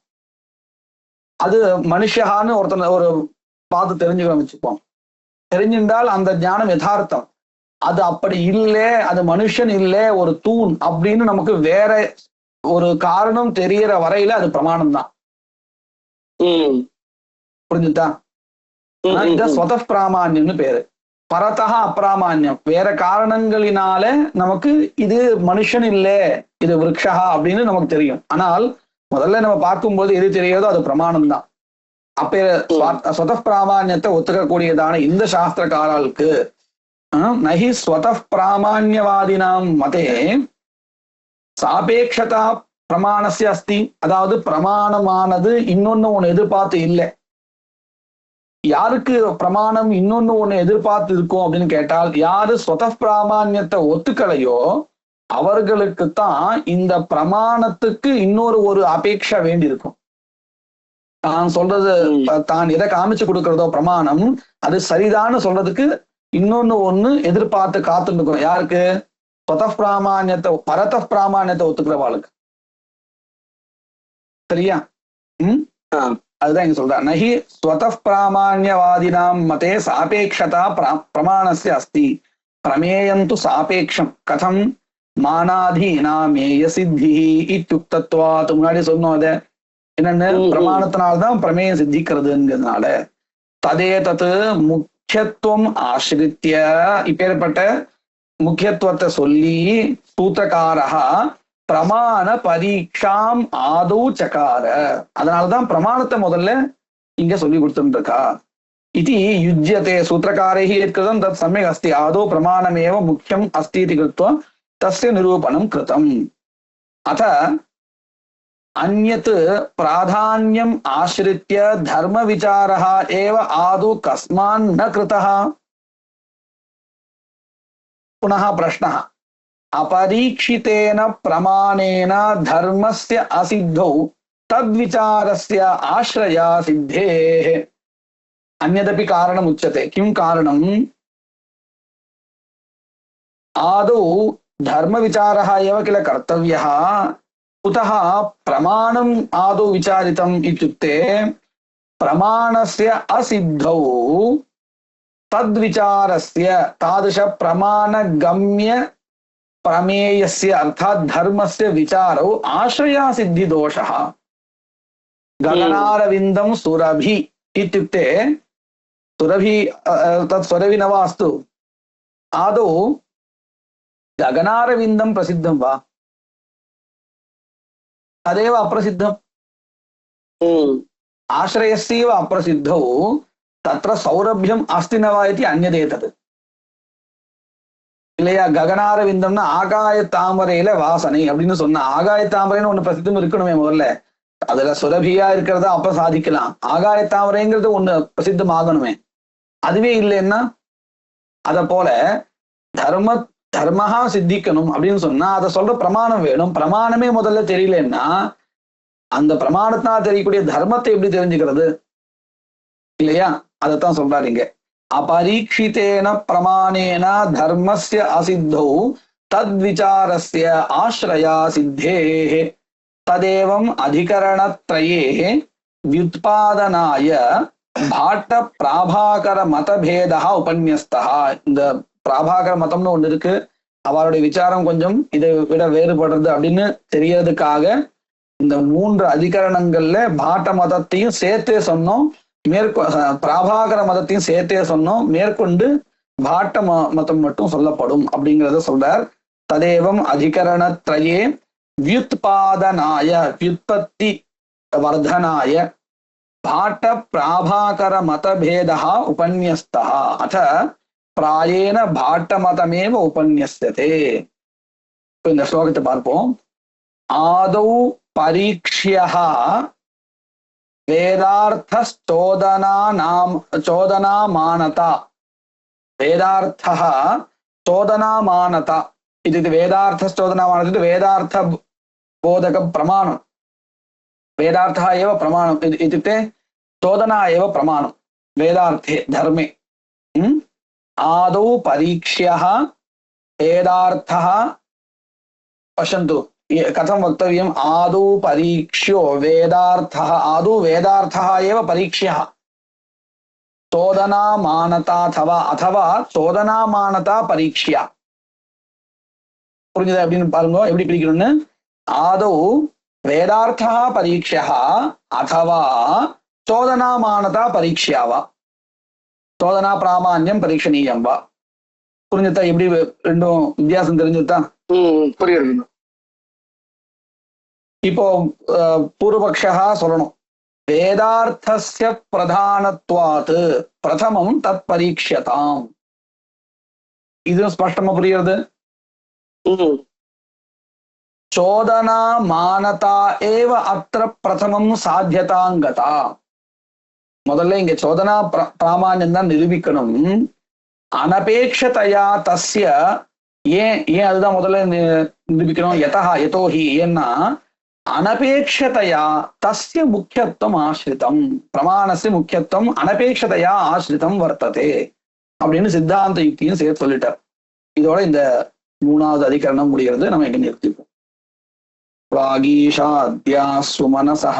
B: அது மனுஷகான்னு ஒருத்தனை ஒரு பார்த்து தெரிஞ்சுக்கிறோம் வச்சுப்போம். தெரிஞ்சிருந்தால் அந்த ஞானம் யதார்த்தம். அது அப்படி இல்லை, அது மனுஷன் இல்லை, ஒரு தூண் அப்படின்னு நமக்கு வேற ஒரு காரணம் தெரியற வரையில அது பிரமாணம் தான். புரிஞ்சுதா? இத ஸ்வதः பிராமான்யம்னு பேரு. பரதः அப்பிராமான்யம், வேற காரணங்களினால நமக்கு இது மனுஷன் இல்ல, இது விருட்சா அப்படின்னு நமக்கு தெரியும். ஆனால் முதல்ல நம்ம பார்க்கும்போது எது தெரியாதோ அது பிரமாணம் தான். அப்ப ஸ்வதः பிராமான்யத்தை ஒத்துக்கக்கூடியதான இந்த சாஸ்திரக்காரர்களுக்கு நஹி ஸ்வதः பிராமான்யவாதினாம் மதே சாபேக்ஷதா பிரமாணஸ்ய அஸ்தி. அதாவது பிரமாணமானது இன்னொன்னு ஒண்ணு எதிர்பார்த்து இல்லை. யாருக்கு பிரமாணம் இன்னொன்னு ஒண்ணு எதிர்பார்த்து இருக்கும் அப்படின்னு கேட்டால், யாரு ஸ்வதः பிராமான்யத்தை ஒத்துக்கலையோ அவர்களுக்குத்தான் இந்த பிரமாணத்துக்கு இன்னொரு ஒரு அபேட்சை வேண்டி இருக்கும். தான் சொல்றது, தான் எதை காமிச்சு கொடுக்கறதோ பிரமாணம் அது சரிதான்னு சொல்றதுக்கு இன்னொன்னு ஒண்ணு எதிர்பார்த்து காத்துட்டு இருக்கும். யாருக்கு? ஸ்வதः பிராமான்யத்தை பரதः பிராமான்யத்தை ஒத்துக்கிறவாளுக்கு. சரியா? அதுதான் இங்க சொல்ற. நஹி ஸ்வதः பிராமான்யவாதினாம் மதே சாபேக்ஷதா பிரமாணஸ்ய அஸ்தி பிரமேயம் து சாபேக்ஷம் கதம் மானாதீனாமேய சித்தி இத்யுக்தத்வாத். முன்னாடி சொன்னோம் அதை என்னன்னு, பிரமாணத்தினால்தான் பிரமேயம் சித்திக்கிறதுங்கிறதுனால. ததே தத்து முக்கியத்துவம் ஆசிரித்ய, இப்பேற்பட்ட முக்கியத்துவத்தை சொல்லி சூத்திரகாரஹா பிரமாண பரீட்சாம் ஆதௌ சகார. அதனாலதான் பிரமாணத்தை முதல்ல இங்க சொல்லி கொடுத்துட்டு இருக்கா. இது யுஜ்யதே சூத்திரகாரைஹி யத்கிருதம் தத் சம்யக் அஸ்தி ஆதௌ பிரமாணமேவ முக்கியம் அஸ்தி இதி கிருத்வா தஸ்ய நிரூபணம் கிருதம். அத அன்யத் பிராதான்யம் ஆசிரித்ய தர்ம விசாரः ஏவ ஆதௌ கஸ்மான் ந கிருதः. புனः प्रश्नः अपरीक्षितेन प्रमाणेन धर्मस्य असिद्धौ तद्विचारस्य आश्रया सिद्धेः अन्यदपि कारणम् उच्यते. किं कारणम्? आदौ धर्मविचारः एव किल कर्तव्यः, कुतः प्रमाणम् आदौ विचारितम् इत्युक्ते प्रमाणस्य असिद्धौ तद्विचारस्य तादृश प्रमाणगम्य प्रमेयस्य अर्थात् धर्मस्य विचारौ आश्रया सिद्धि दोषः. गगनारविन्दं सुरभि इत्युक्ते सुरभि तत् सुरभि न वा अस्तु, आदौ गगनारविन्दं प्रसिद्धं वा? तदेव अप्रसिद्धम्. आश्रयस्यैव अप्रसिद्धौ तत्र सौरभ्यम् अस्ति न वा इति अन्यदेतत्. இல்லையா? ககனாரவிந்தம்னா ஆகாய தாமரையில வாசனை அப்படின்னு சொன்னா, ஆகாய தாமரைன்னு ஒண்ணு பிரசித்தம் இருக்கணுமே முதல்ல. அதுல சுரபியா இருக்கிறதா அப்ப சாதிக்கலாம். ஆகாய தாமரைங்கிறது ஒண்ணு பிரசித்தம் ஆகணுமே. அதுவே இல்லைன்னா, அத போல தர்மஹா சித்திக்கணும் அப்படின்னு சொன்னா அதை சொல்ற பிரமாணம் வேணும். பிரமாணமே முதல்ல தெரியலன்னா அந்த பிரமாணத்தினால் தெரியக்கூடிய தர்மத்தை எப்படி தெரிஞ்சுக்கிறது? இல்லையா? அதைத்தான் சொல்றாரு இங்க. अपरीक्षितेन प्रमाणेन धर्मस्य असिद्धौ तद्विचारस्य आश्रया सिद्धेः तदेवम् अधिकरणत्रये व्युत्पादनाय भाट्ट प्राभाकर मतभेदः उपन्यस्तः. இந்த பிராபாகர மதம்னு ஒண்ணு இருக்கு, அவருடைய விசாரம் கொஞ்சம் இதை விட வேறுபடுறது அப்படின்னு தெரியறதுக்காக இந்த 3 அதிகரணங்கள்ல பாட்ட மதத்தையும் சேர்த்தே சொன்னோம், பிராபாகர மதத்தையும் சேர்த்தே சொன்னோம், மேற்கொண்டு பாட்ட மதம் மட்டும் சொல்லப்படும் அப்படிங்கிறத சொல்றார். ததேவம் அதிகரணத்ரயே வியுத்பாதனாய வியுத்பத்தி வர்தனாய பாட்ட பிராபாகர மதபேதः உபன்யஸ்தः அத பிராயேன பாட்ட மதமேவ உபன்யஸ்யதே. இந்த ஸ்லோகத்தை பார்ப்போம். ஆதௌ பரீக்ஷ்யः चोदनामानता वेदार्थः चोदनामानता इति वेदार्थश्चोदनामानता इति वेदार्थ बोधक प्रमाणं वेदार्थः एव प्रमाणम् इत्युक्ते चोदना एव प्रमाणं वेदार्थे धर्मे. आदौ परीक्ष्यः वेदार्थः पश्यन्तु कथं वक्तव्यम्. आदौ परीक्ष्यो वेदार्थः, आदौ वेदार्थः एव परीक्ष्यः. चोदनामानता अथवा चोदनामानता परीक्ष्या. புரிஞ்சது அப்படின்னு பாருங்க எப்படி பிரிக்கணும்னு. ஆதௌ வேதார்த்தா பரீக்ஷா அथवा चोदनामानता परीक्ष्या வா, चोदना பிராமான்யம் பரீட்சணீயம் வா. புரிஞ்சுதா? எப்படி ரெண்டும் வித்தியாசம் தெரிஞ்சுதா?
D: புரியுது.
B: இப்போ பூர்வபக்ஷः சொல்லணும், வேதார்த்தஸ்ய பிரதானத்வாத் பிரதமம் தத் பரீக்ஷ்யதாம். இதுவும் ஸ்பஷ்டமா புரியுறது. சோதனா மானதா ஏவ அத்திர பிரதமம் சாத்தியதாங்கதா. முதல்ல இங்க சோதனா பிராமான்யம் தான் நிரூபிக்கணும். அனபேட்சதையா தஸ்ய, ஏன் அதுதான் முதல்ல நிரூபிக்கணும். யதோஹி, ஏன்னா அனபேட்சதையா தஸ்ய முக்கியத்துவம் ஆசிரிதம், பிரமாணஸ்ய முக்கியத்துவம் அனபேட்சதையா ஆசிரிதம் வர்த்ததே அப்படின்னு சித்தாந்த யுக்தியும் சேர்த்து சொல்லிட்டார். இதோட இந்த 3வது அதிகரணம் முடிகிறது. நம்ம இங்க நிறுத்திப்போம். வாகீஷாத்யா சுமனசஹ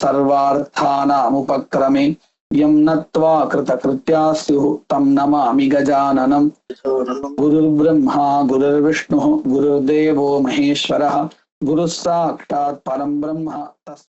B: சர்வார்த்தானாமுபக்ரமே யம் நத்வா கிருத கிருத்யா ஸ்யுஹு தம் நமாமி கஜானனம். குருர் பிரம்மா குருர் விஷ்ணு குருர் தேவோ மகேஸ்வரः குரு சாக்ஷாத் பரம் பிரம்ம.